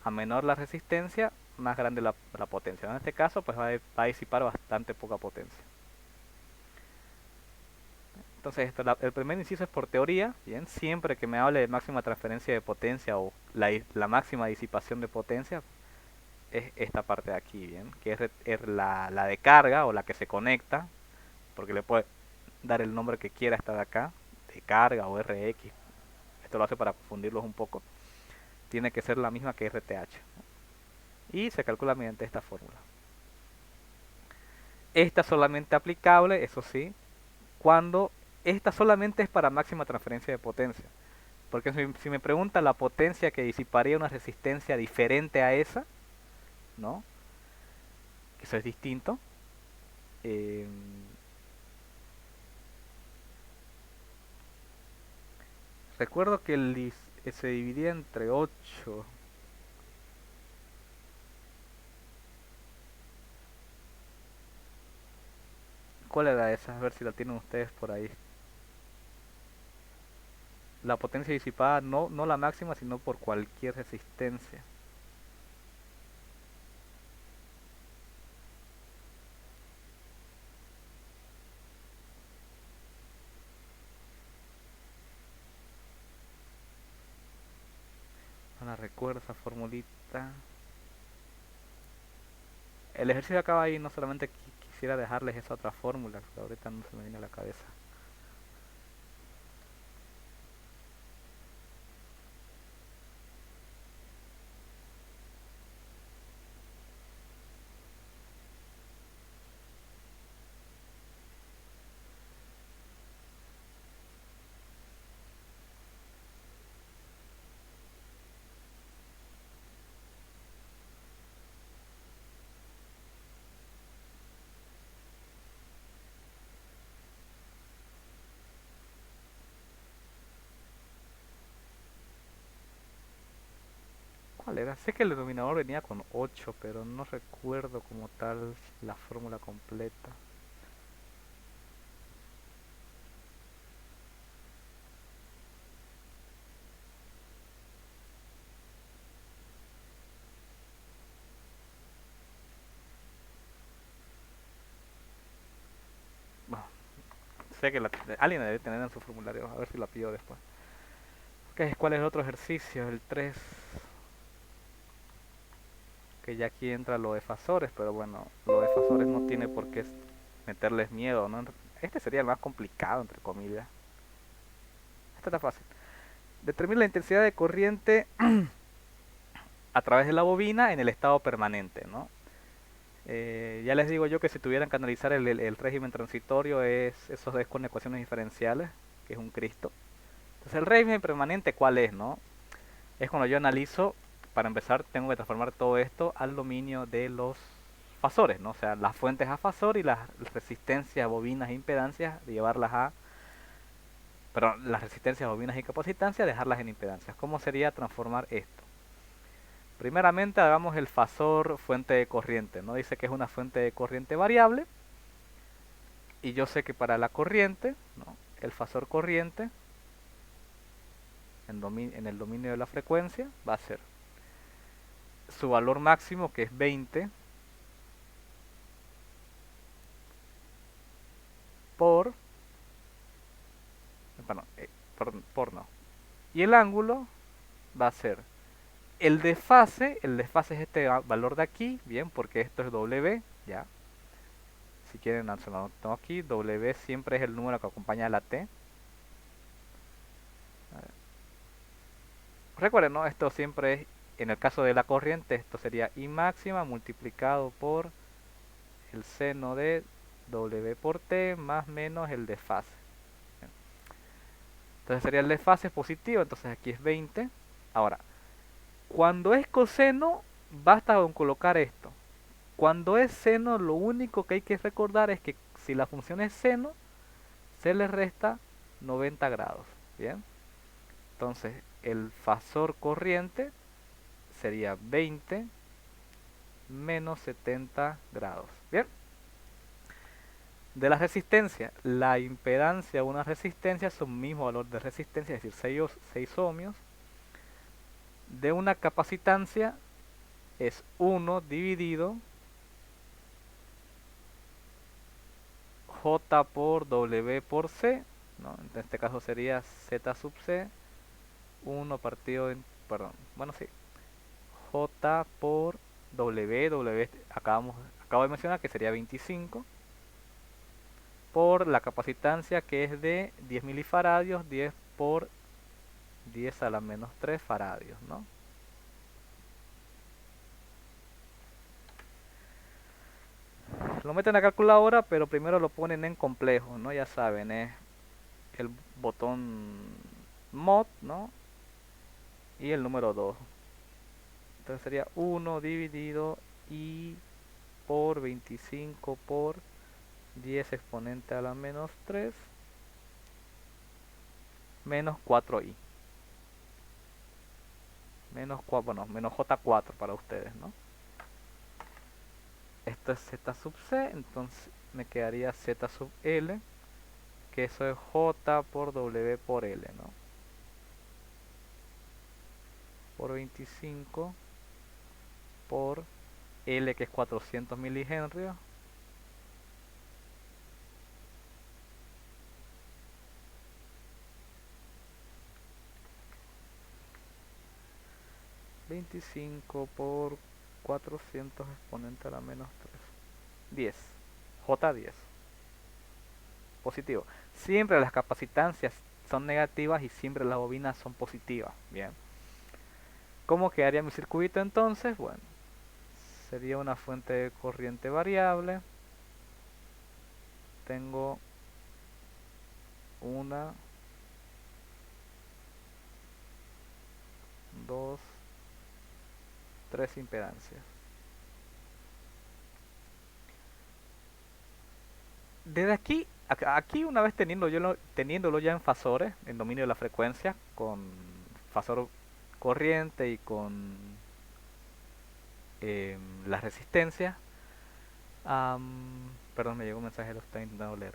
A menor la resistencia, más grande la potencia. En este caso, pues va a disipar bastante poca potencia. Entonces, el primer inciso es por teoría, ¿bien? Siempre que me hable de máxima transferencia de potencia o la máxima disipación de potencia, es esta parte de aquí, ¿bien? Que es la de carga o la que se conecta, porque le puede dar el nombre que quiera esta de acá, de carga o RX. Esto lo hace para confundirlos un poco. Tiene que ser la misma que RTH. Y se calcula mediante esta fórmula. Esta solamente aplicable, eso sí, cuando esta solamente es para máxima transferencia de potencia. Porque si me pregunta la potencia que disiparía una resistencia diferente a esa, ¿no? Eso es distinto. Eh, recuerdo que se dividía entre 8. ¿Cuál era esa? A ver si la tienen ustedes por ahí. La potencia disipada, no la máxima, sino por cualquier resistencia. No la recuerdo esa formulita. El ejercicio acaba ahí, no solamente quisiera dejarles esa otra fórmula, que ahorita no se me viene a la cabeza. ¿Cuál era? Sé que el denominador venía con 8, pero no recuerdo como tal la fórmula completa. Bueno, sé que alguien debe tener en su formulario, a ver si la pido después. Ok, ¿cuál es el otro ejercicio? El 3, que ya aquí entra lo de fasores, pero bueno, lo de fasores no tiene por qué meterles miedo, ¿no? Este sería el más complicado, entre comillas. Este está fácil. Determina la intensidad de corriente a través de la bobina en el estado permanente, ¿no? Ya les digo yo que si tuvieran que analizar el régimen transitorio, eso es con ecuaciones diferenciales, que es un Cristo. Entonces el régimen permanente, ¿cuál es, no? Es cuando yo analizo, para empezar, tengo que transformar todo esto al dominio de los fasores, ¿no? O sea, las fuentes a fasor y las resistencias, bobinas e impedancias, de llevarlas a, perdón, las resistencias, bobinas y capacitancias, dejarlas en impedancias. ¿Cómo sería transformar esto? Primeramente hagamos el fasor fuente de corriente, ¿no? Dice que es una fuente de corriente variable y yo sé que para la corriente, ¿no? El fasor corriente en el dominio de la frecuencia va a ser su valor máximo, que es 20, por, bueno, por no. Y el ángulo va a ser el desfase es este valor de aquí, bien, porque esto es W, ya. Si quieren, se lo anoto aquí, W siempre es el número que acompaña a la T. Recuerden, ¿no? Esto siempre es, en el caso de la corriente, esto sería I máxima multiplicado por el seno de W por T más menos el desfase. Entonces sería el desfase positivo, entonces aquí es 20. Ahora, cuando es coseno, basta con colocar esto. Cuando es seno, lo único que hay que recordar es que si la función es seno, se le resta 90 grados. Bien, entonces el fasor corriente sería 20 menos 70 grados. Bien, de la resistencia, la impedancia de una resistencia es un mismo valor de resistencia, es decir, 6 ohmios. De una capacitancia es 1 dividido J por W por C, ¿no? En este caso sería Z sub C, 1 partido en, perdón, bueno sí, J por W acabo de mencionar que sería 25, por la capacitancia que es de 10 milifaradios, 10 por 10 a la menos 3 faradios, ¿no? Lo meten a la calculadora, pero primero lo ponen en complejo, ¿no? Ya saben, es el botón mod, ¿no? Y el número 2. Entonces sería 1 dividido I por 25 por 10 exponente a la menos 3 menos 4i. Bueno, menos J4 para ustedes, ¿no? Esto es Z sub C, entonces me quedaría Z sub L, que eso es J por W por L, ¿no? Por 25 por L, que es 400 milihenrios, por 400 exponente a la menos 3, 10, J10, positivo. Siempre las capacitancias son negativas y siempre las bobinas son positivas. Bien, ¿cómo quedaría mi circuito entonces? Bueno, sería una fuente de corriente variable. Tengo una, dos, tres impedancias. Desde aquí una vez teniéndolo ya en fasores, en dominio de la frecuencia, con fasor corriente y con la resistencia. Perdón, me llegó un mensaje, lo estoy intentando leer.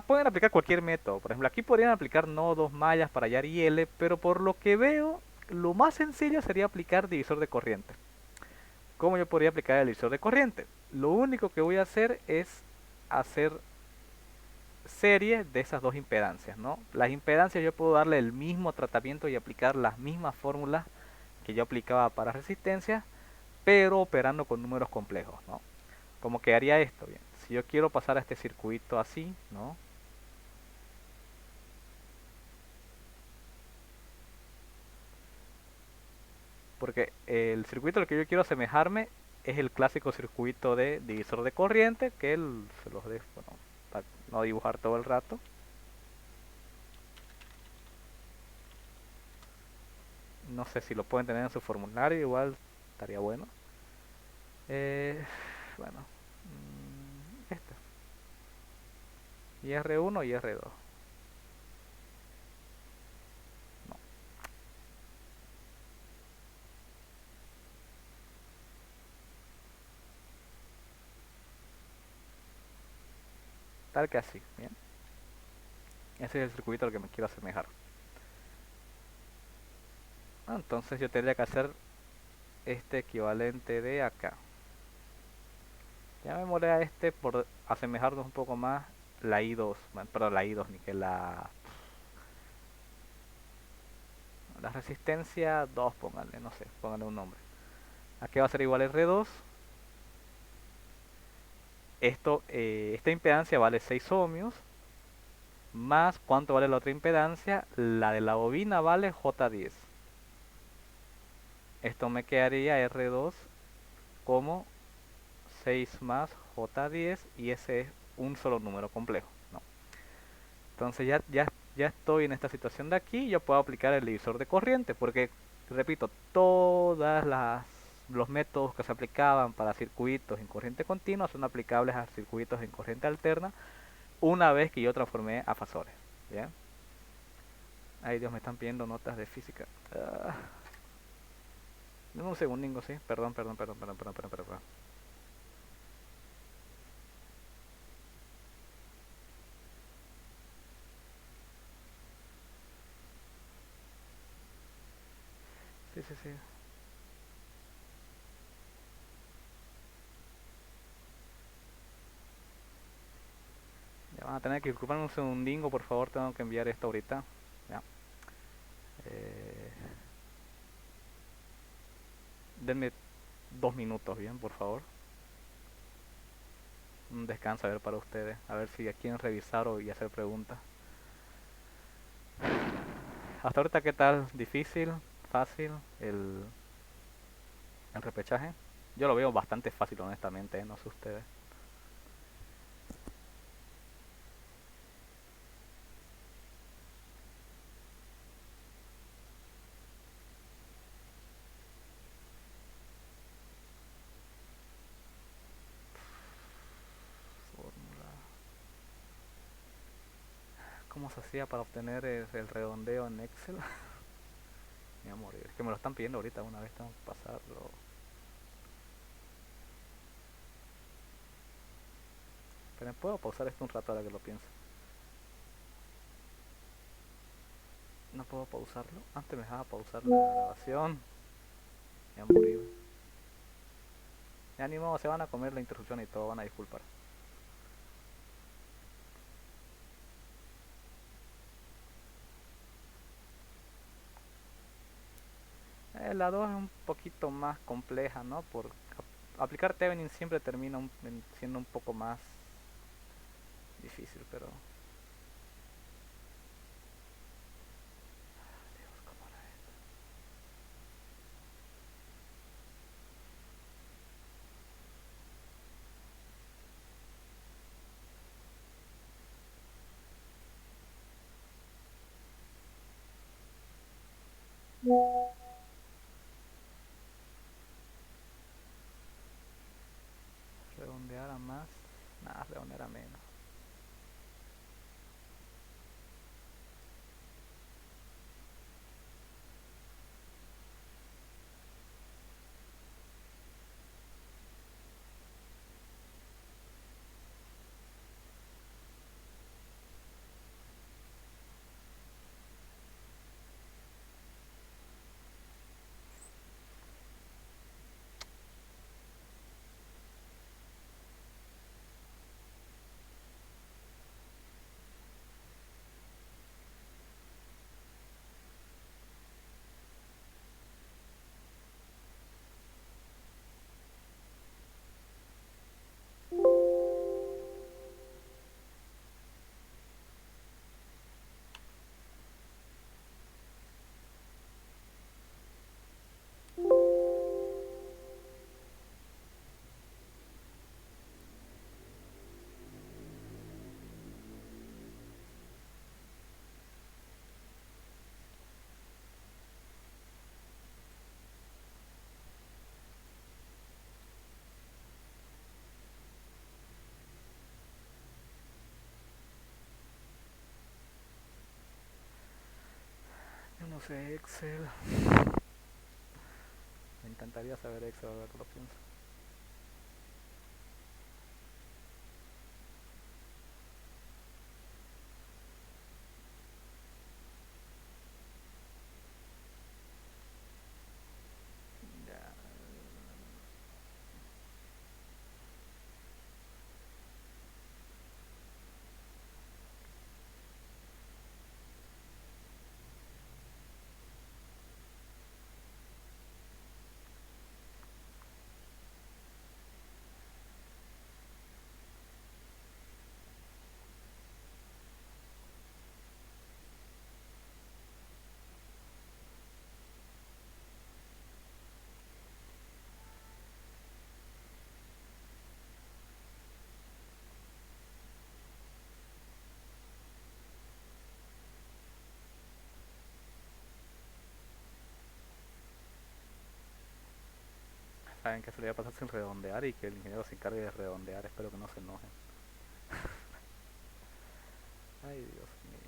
Pueden aplicar cualquier método. Por ejemplo, aquí podrían aplicar nodos, mallas para hallar IL, pero por lo que veo, lo más sencillo sería aplicar divisor de corriente. ¿Cómo yo podría aplicar el divisor de corriente? Lo único que voy a hacer es hacer serie de esas dos impedancias, ¿no? Las impedancias yo puedo darle el mismo tratamiento y aplicar las mismas fórmulas que yo aplicaba para resistencia, pero operando con números complejos, ¿no? ¿Cómo quedaría esto? Bien, si yo quiero pasar a este circuito así, ¿no? Porque el circuito al que yo quiero asemejarme es el clásico circuito de divisor de corriente, que él se los dejo, bueno, para no dibujar todo el rato. No sé si lo pueden tener en su formulario, igual estaría bueno. Bueno, este. Y R1 y R2. No, tal que así, ¿bien? Ese es el circuito al que me quiero asemejar. Entonces yo tendría que hacer este equivalente de acá. Ya me molé a este por asemejarnos un poco más la I2, perdón, la I2, ni que la resistencia 2, pónganle, no sé, pónganle un nombre. Aquí va a ser igual R2. Esta impedancia vale 6 ohmios. Más, ¿cuánto vale la otra impedancia? La de la bobina vale J10. Esto me quedaría R2 como 6 más J10 y ese es un solo número complejo, ¿no? Entonces ya estoy en esta situación de aquí y yo puedo aplicar el divisor de corriente porque, repito, los métodos que se aplicaban para circuitos en corriente continua son aplicables a circuitos en corriente alterna una vez que yo transformé a fasores. ¿Bien? Ay Dios, me están pidiendo notas de física. Dame un segundingo, sí. Perdón. Sí. Ya van a tener que disculparme un segundingo, por favor, tengo que enviar esto ahorita. Ya. Eh, denme 2 minutos, bien, por favor. Un descanso a ver para ustedes, a ver si quieren revisar y hacer preguntas. Hasta ahorita, ¿qué tal? ¿Difícil? ¿Fácil? El repechaje. Yo lo veo bastante fácil, honestamente, no sé ustedes. Fórmula. ¿Cómo se hacía para obtener el redondeo en Excel? Me voy a morir. Es que me lo están pidiendo ahorita, una vez tengo que pasarlo. Pero puedo pausar esto un rato ahora que lo pienso. No puedo pausarlo. Antes me dejaba pausar la grabación. Me voy a morir. Ya ni modo, se van a comer la interrupción y todo, van a disculpar. La 2 es un poquito más compleja, ¿no? Por aplicar Thevenin siempre termina siendo un poco más difícil, pero... Dios, ¿cómo era esto? Redondear a más. Nada, redondear a menos. No sé, Excel. Me encantaría saber Excel ahora que lo pienso. Ya. Saben que se le va a pasar sin redondear y que el ingeniero se encargue de redondear. Espero que no se enojen. Ay, Dios mío.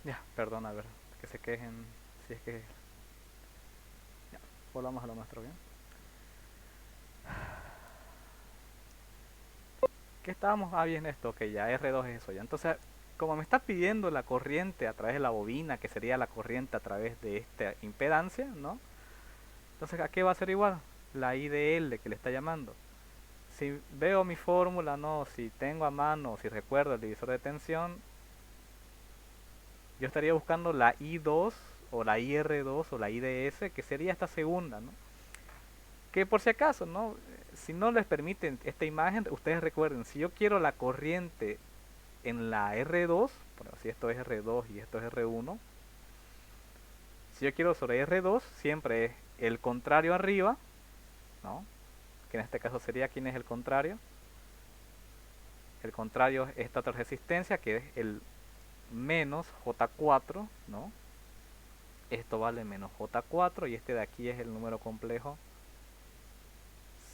Ya, perdón, a ver, que se quejen. Si es que. Ya, volvamos a lo nuestro, ¿bien? ¿Qué estábamos? Ah, bien, esto, que ya R2 es eso ya. Entonces, como me está pidiendo la corriente a través de la bobina, que sería la corriente a través de esta impedancia, ¿no? Entonces, ¿a qué va a ser igual? La IDL que le está llamando. Si veo mi fórmula, no, si tengo a mano, si recuerdo el divisor de tensión, yo estaría buscando la I2 o la IR2 o la IDS, que sería esta segunda, ¿no? Que por si acaso, ¿no? Si no les permiten esta imagen, ustedes recuerden, si yo quiero la corriente en la R2, bueno, si esto es R2 y esto es R1, si yo quiero sobre R2, siempre es el contrario arriba, ¿no? Que en este caso sería, ¿quién es el contrario? El contrario es esta otra resistencia, que es el menos J4, ¿no? Esto vale menos J4 y este de aquí es el número complejo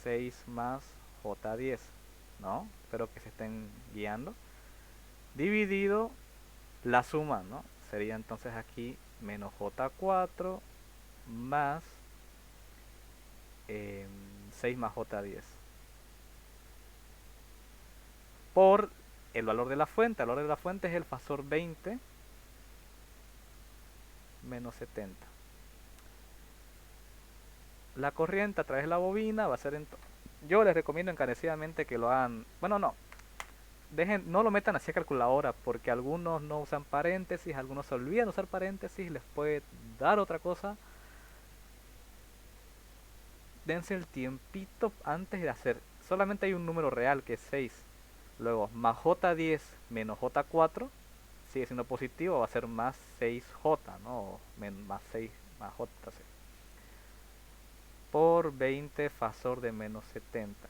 6 más J10, ¿no? Espero que se estén guiando. Dividido la suma, ¿no? Sería entonces aquí menos J4 más 6 más J10 por el valor de la fuente. El valor de la fuente es el fasor 20 menos 70. La corriente a través de la bobina va a ser yo les recomiendo encarecidamente que lo hagan. Bueno, no. No lo metan así a calculadora porque algunos no usan paréntesis, algunos se olvidan de usar paréntesis, les puede dar otra cosa. Dense el tiempito antes de hacer. Solamente hay un número real que es 6. Luego, más J10 menos J4 sigue siendo positivo, va a ser más 6J, ¿no? Más 6 más J, sí. Por 20 fasor de menos 70.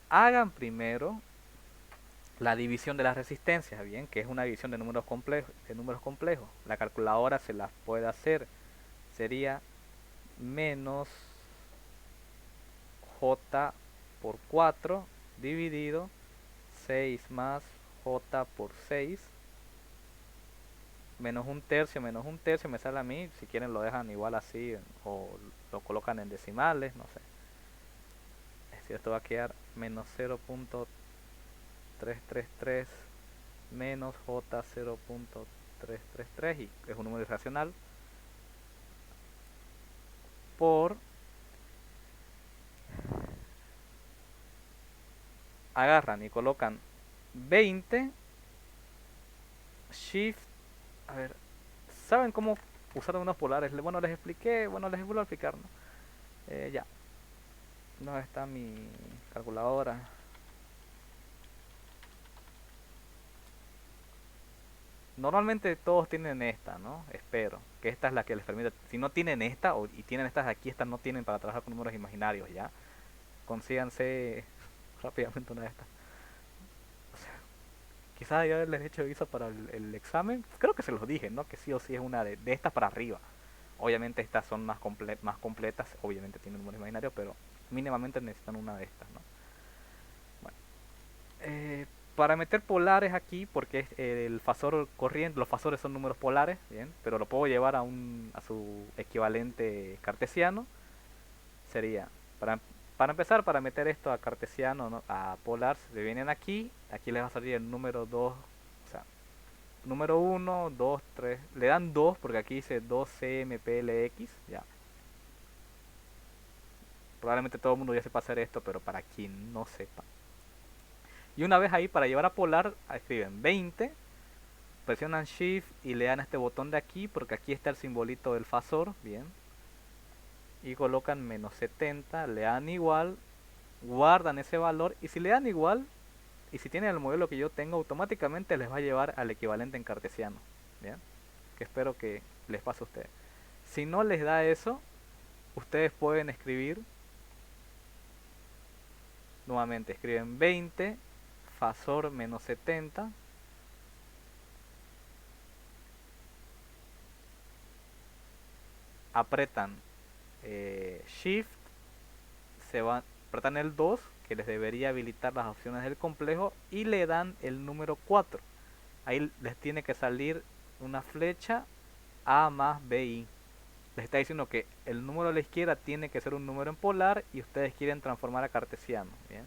Hagan primero la división de las resistencias, bien, que es una división de números complejos. La calculadora se las puede hacer. Sería menos J por 4 dividido 6 más J por 6 menos un tercio me sale a mí. Si quieren lo dejan igual así o lo colocan en decimales, no sé. Es decir, esto va a quedar menos 0.333 menos J 0.333 y es un número irracional por agarran y colocan 20, shift, a ver, ¿saben cómo usar unos polares? Bueno, les expliqué, bueno, les vuelvo a explicar, ¿no? Ya, ¿dónde está mi calculadora? Normalmente todos tienen esta, ¿no? Espero que esta es la que les permite. Si no tienen esta y tienen estas de aquí, estas no tienen para trabajar con números imaginarios, ¿ya? Consíganse rápidamente una de estas. O sea, quizás ya les he hecho aviso para el examen. Creo que se los dije, ¿no? Que sí o sí es una de estas para arriba. Obviamente estas son más completas, obviamente tienen números imaginarios, pero mínimamente necesitan una de estas, ¿no? Bueno, para meter polares aquí, porque es el fasor corriente, los fasores son números polares, bien, pero lo puedo llevar a su equivalente cartesiano. Sería, para, para empezar, para meter esto a cartesiano, ¿no? A polar, se vienen aquí les va a salir el número 2, o sea, número 1, 2, 3, le dan 2 porque aquí dice 2cmplx, ya. Probablemente todo el mundo ya sepa hacer esto, pero para quien no sepa. Y una vez ahí, para llevar a polar, escriben 20, presionan Shift y le dan a este botón de aquí, porque aquí está el simbolito del fasor, bien. Y colocan menos 70, le dan igual, guardan ese valor, y si le dan igual, y si tienen el modelo que yo tengo, automáticamente les va a llevar al equivalente en cartesiano, bien. Que espero que les pase a ustedes. Si no les da eso, ustedes pueden escribir, nuevamente escriben 20, fasor menos 70, apretan Shift, se van, apretan el 2, que les debería habilitar las opciones del complejo, y le dan el número 4. Ahí les tiene que salir una flecha A más BI. Les está diciendo que el número a la izquierda tiene que ser un número en polar y ustedes quieren transformar a cartesiano. Bien.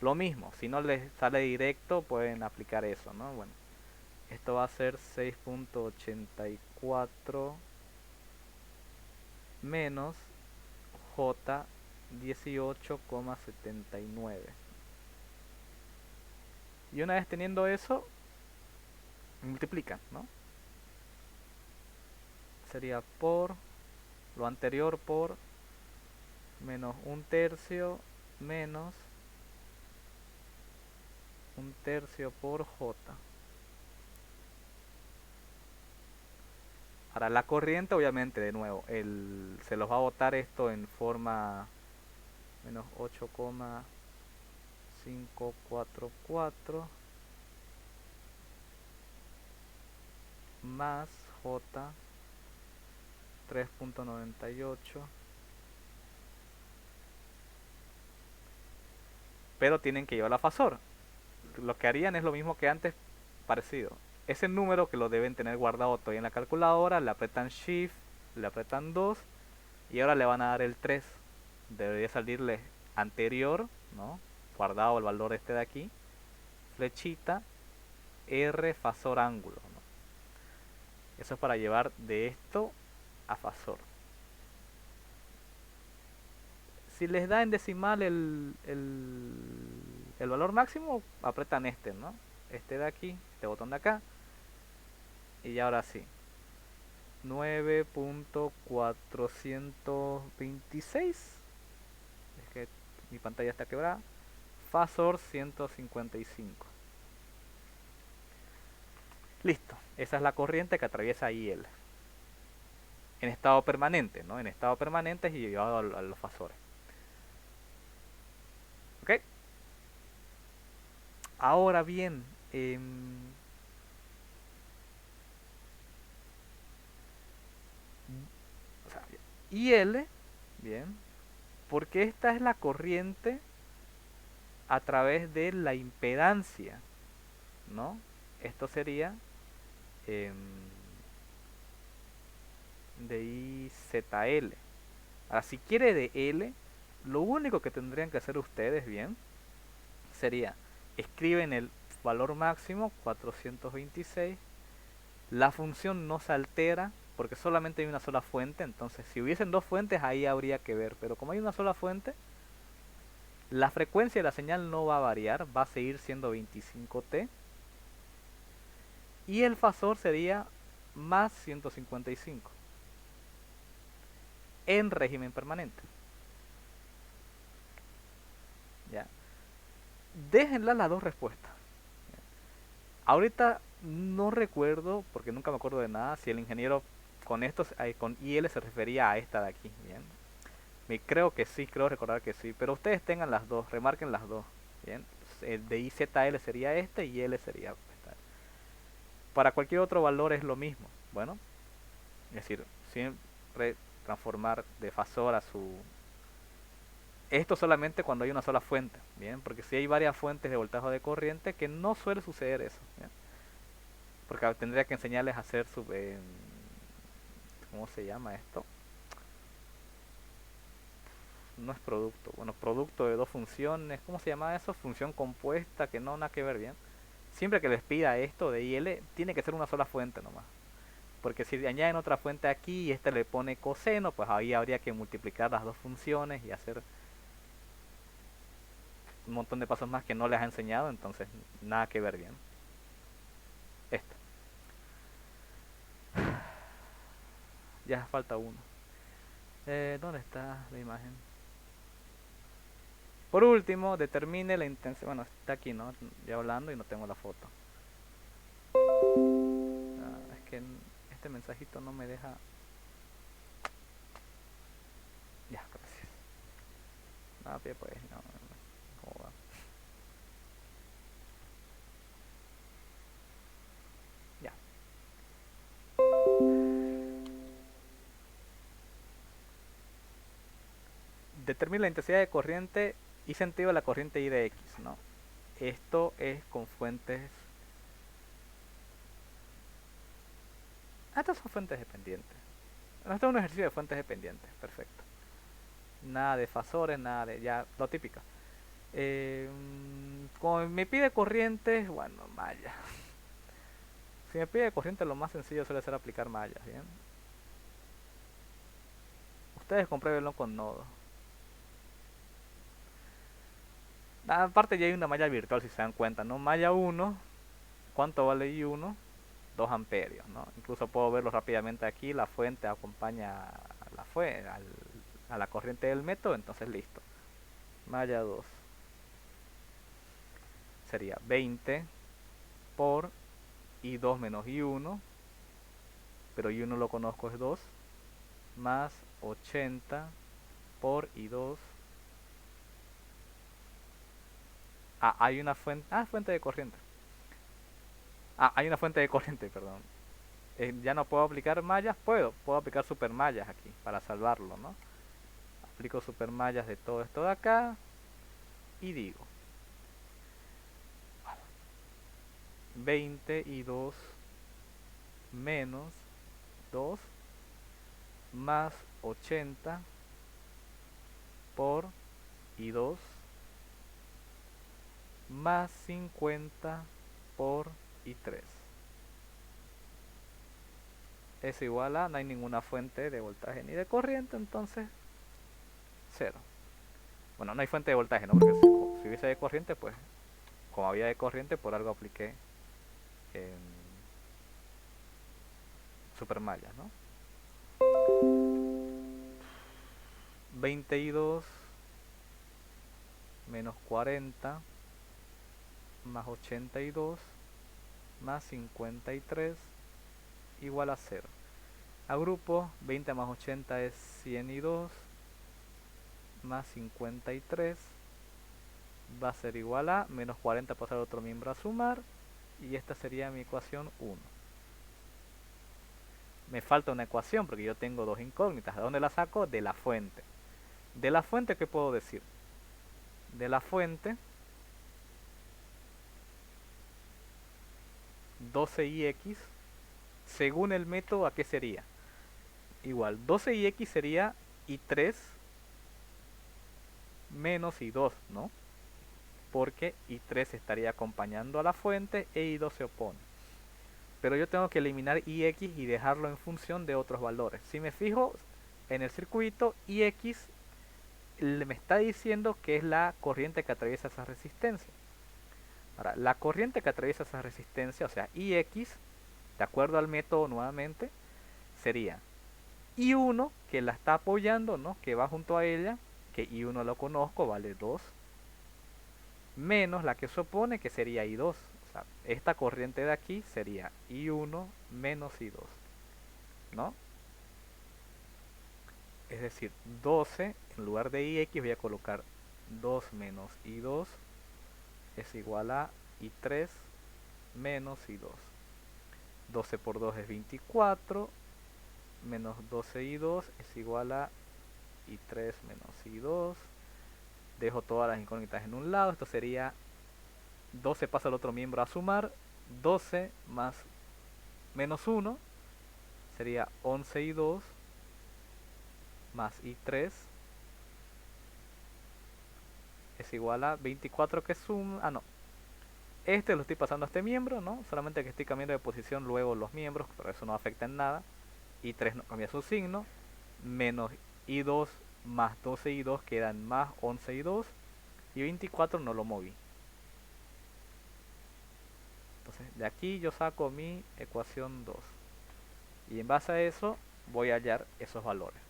Lo mismo, si no les sale directo pueden aplicar eso, ¿no? Bueno, esto va a ser 6.84 menos J 18,79. Y una vez teniendo eso, multiplican, ¿no? Sería por lo anterior por menos un tercio menos un tercio por J. Ahora la corriente, obviamente, de nuevo, se los va a botar esto en forma menos 8,544 más J 3.98, pero tienen que llevar la fasor. Lo que harían es lo mismo que antes, parecido. Ese número que lo deben tener guardado todavía en la calculadora, le apretan Shift, le apretan 2 y ahora le van a dar el 3. Debería salirle anterior, ¿no? Guardado el valor este de aquí, flechita, R fasor ángulo, ¿no? Eso es para llevar de esto a fasor. Si les da en decimal el valor máximo, apretan este, ¿no? Este de aquí, este botón de acá. Y ahora sí. 9.426. Es que mi pantalla está quebrada. Fasor 155. Listo. Esa es la corriente que atraviesa IL. En estado permanente, ¿no? En estado permanente y llevado a los fasores. ¿Ok? Ahora bien, o sea, IL, bien, porque esta es la corriente a través de la impedancia, ¿no? Esto sería eh, de IZL. Ahora, si quiere de L, lo único que tendrían que hacer ustedes, bien, sería escriben el valor máximo 426. La función no se altera porque solamente hay una sola fuente. Entonces, si hubiesen dos fuentes, ahí habría que ver. Pero como hay una sola fuente, La frecuencia de la señal no va a variar, va a seguir siendo 25T. Y el fasor sería más 155 en régimen permanente. ¿Ya? Déjenla las dos respuestas. Ahorita no recuerdo, porque nunca me acuerdo de nada, si el ingeniero con estos, con IL se refería a esta de aquí. Bien. Creo que sí, creo recordar que sí. Pero ustedes tengan las dos, remarquen las dos. Bien. El de IZL sería este y L sería esta. Para cualquier otro valor es lo mismo. Bueno, es decir, siempre transformar de fasor a su... Esto solamente cuando hay una sola fuente, ¿bien? Porque si hay varias fuentes de voltaje o de corriente, que no suele suceder eso, ¿bien? Porque tendría que enseñarles a hacer su... ¿cómo se llama esto? No es producto, bueno, producto de dos funciones, ¿cómo se llama eso? Función compuesta, que no, nada que ver, ¿bien? Siempre que les pida esto de IL, tiene que ser una sola fuente nomás. Porque si añaden otra fuente aquí y este le pone coseno, pues ahí habría que multiplicar las dos funciones y hacer un montón de pasos más que no les ha enseñado, entonces nada que ver, bien. Esto. Ya falta uno. ¿Dónde está la imagen? Por último, determine la intensidad. Bueno, está aquí, ¿no? Ya hablando y no tengo la foto. Es que este mensajito no me deja. Ya, gracias. Pues, no, ¿cómo va? Ya. Determina la intensidad de corriente y sentido de la corriente I de X, ¿no? Esto es con fuentes... estas son fuentes dependientes. Esto es un ejercicio de fuentes dependientes, perfecto. Nada de fasores, nada de... ya, lo típico. Como me pide corriente, bueno, malla. Si me pide corriente, lo más sencillo suele ser aplicar mallas, ¿bien? Ustedes compruébenlo con nodos. Aparte ya hay una malla virtual, si se dan cuenta, ¿no? Malla 1, ¿cuánto vale I1? 2 amperios, ¿no? Incluso puedo verlo rápidamente aquí, la fuente acompaña a la corriente del método, entonces listo. Malla 2 sería 20 por I2 menos I1, pero I1 lo conozco es 2, más 80 por I2. Hay una fuente, fuente de corriente. Hay una fuente de corriente, perdón. Ya no puedo aplicar mallas, puedo aplicar supermallas aquí para salvarlo, ¿no? Aplico supermallas de todo esto de acá y digo 20 y 2 menos 2 más 80 por y 2 más 50 por y 3 es igual a, no hay ninguna fuente de voltaje ni de corriente, entonces 0. Bueno, no hay fuente de voltaje, ¿no? Porque si hubiese de corriente, pues como había de corriente, por algo apliqué supermallas, ¿no? 22 menos 40 más 82 más 53 igual a 0. Agrupo 20 más 80 es 102 más 53 va a ser igual a menos 40 pasar otro miembro a sumar y esta sería mi ecuación 1. Me falta una ecuación porque yo tengo dos incógnitas. ¿De dónde la saco? De la fuente. ¿De la fuente qué puedo decir? De la fuente 12ix según el método, ¿a qué sería? Igual, 12ix sería i3 menos i2, ¿no? Porque i3 estaría acompañando a la fuente e i2 se opone. Pero yo tengo que eliminar ix y dejarlo en función de otros valores. Si me fijo en el circuito, ix me está diciendo que es la corriente que atraviesa esa resistencia. Ahora, la corriente que atraviesa esa resistencia, o sea, Ix, de acuerdo al método nuevamente, sería I1, que la está apoyando, ¿no? Que va junto a ella, que I1 lo conozco, vale 2, menos la que se opone, que sería I2. O sea, esta corriente de aquí sería I1 menos I2, ¿no? Es decir, 12, en lugar de Ix voy a colocar 2 menos I2 es igual a I3 menos I2. 12 por 2 es 24, menos 12i2 es igual a i3 menos i2. Dejo todas las incógnitas en un lado, esto sería 12 pasa al otro miembro a sumar, 12 más menos 1 sería 11i2 más i3 es igual a 24 que suma, no, este lo estoy pasando a este miembro, ¿no? Solamente que estoy cambiando de posición luego los miembros, pero eso no afecta en nada. I3 no cambia su signo, menos I2 más 12i2 quedan más 11i2 y 24 no lo moví. Entonces de aquí yo saco mi ecuación 2 y en base a eso voy a hallar esos valores.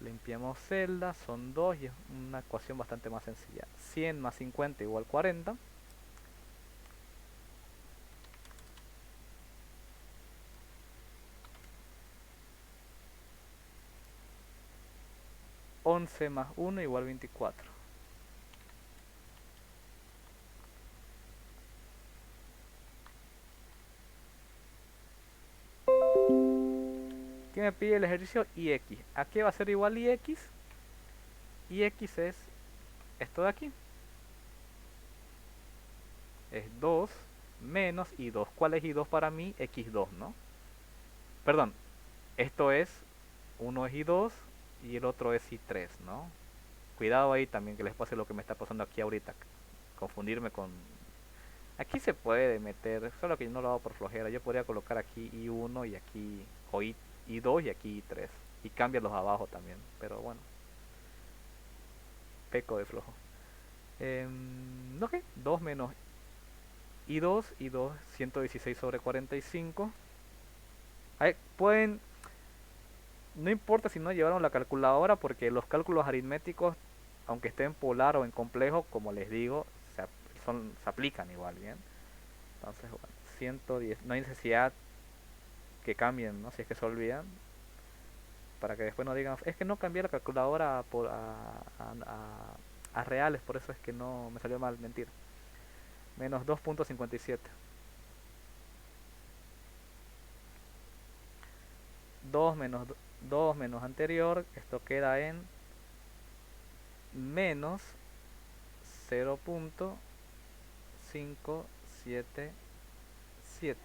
Limpiamos celdas, son 2 y es una ecuación bastante más sencilla. 100 más 50 igual 40. 11 más 1 igual 24. ¿Qué me pide el ejercicio? Ix. ¿A qué va a ser igual Ix? Ix es esto de aquí. Es 2 menos I2. ¿Cuál es I2 para mí? X2, ¿no? Perdón, esto es, uno es I2 y el otro es I3, ¿no? Cuidado ahí también que les pase lo que me está pasando aquí ahorita. Confundirme con... Aquí se puede meter, solo que yo no lo hago por flojera. Yo podría colocar aquí I1 y aquí, o I2 y aquí I3. Y cambiarlos abajo también, pero bueno. Peco de flojo. Ok, 2 menos I2 116 sobre 45. Ahí pueden, no importa si no llevaron la calculadora porque los cálculos aritméticos, aunque estén polar o en complejo, como les digo, se aplican igual, ¿bien? Entonces, bueno, 110, no hay necesidad que cambien, ¿no? Si es que se olvidan, para que después no digan, es que no cambié la calculadora a reales, por eso es que no me salió mal, mentir. Menos 2.57. 2 menos 2 menos anterior, esto queda en menos 0.577.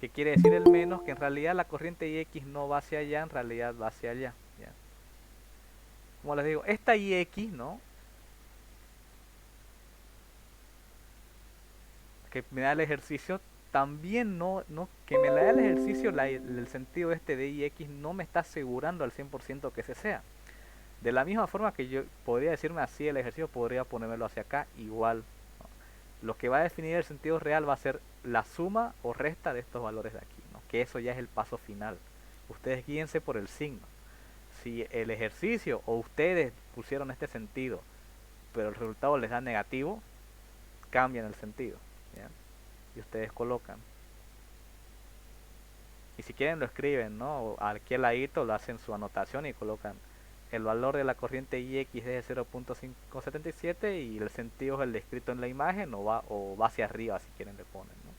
¿Qué quiere decir el menos? Que en realidad la corriente Ix no va hacia allá, en realidad va hacia allá. ¿Ya? Como les digo, esta Ix, ¿no? Que me da el ejercicio, también que me la da el ejercicio, el sentido este de Ix no me está asegurando al 100% que ese sea. De la misma forma que yo podría decirme así el ejercicio, podría ponérmelo hacia acá igual. ¿No? Lo que va a definir el sentido real va a ser la suma o resta de estos valores de aquí, ¿no? Que eso ya es el paso final. Ustedes guíense por el signo. Si el ejercicio o ustedes pusieron este sentido, pero el resultado les da negativo, cambian el sentido. ¿Bien? Y ustedes colocan. Y si quieren lo escriben, ¿no? Aquí al ladito lo hacen su anotación y colocan el valor de la corriente Ix es de 0.577 y el sentido es el descrito en la imagen o va hacia arriba si quieren le ponen, ¿no?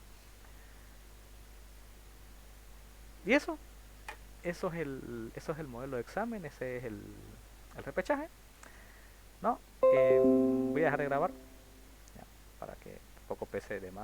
Y eso es el modelo de examen, ese es el repechaje, ¿no? Voy a dejar de grabar ya, para que tampoco pese de más.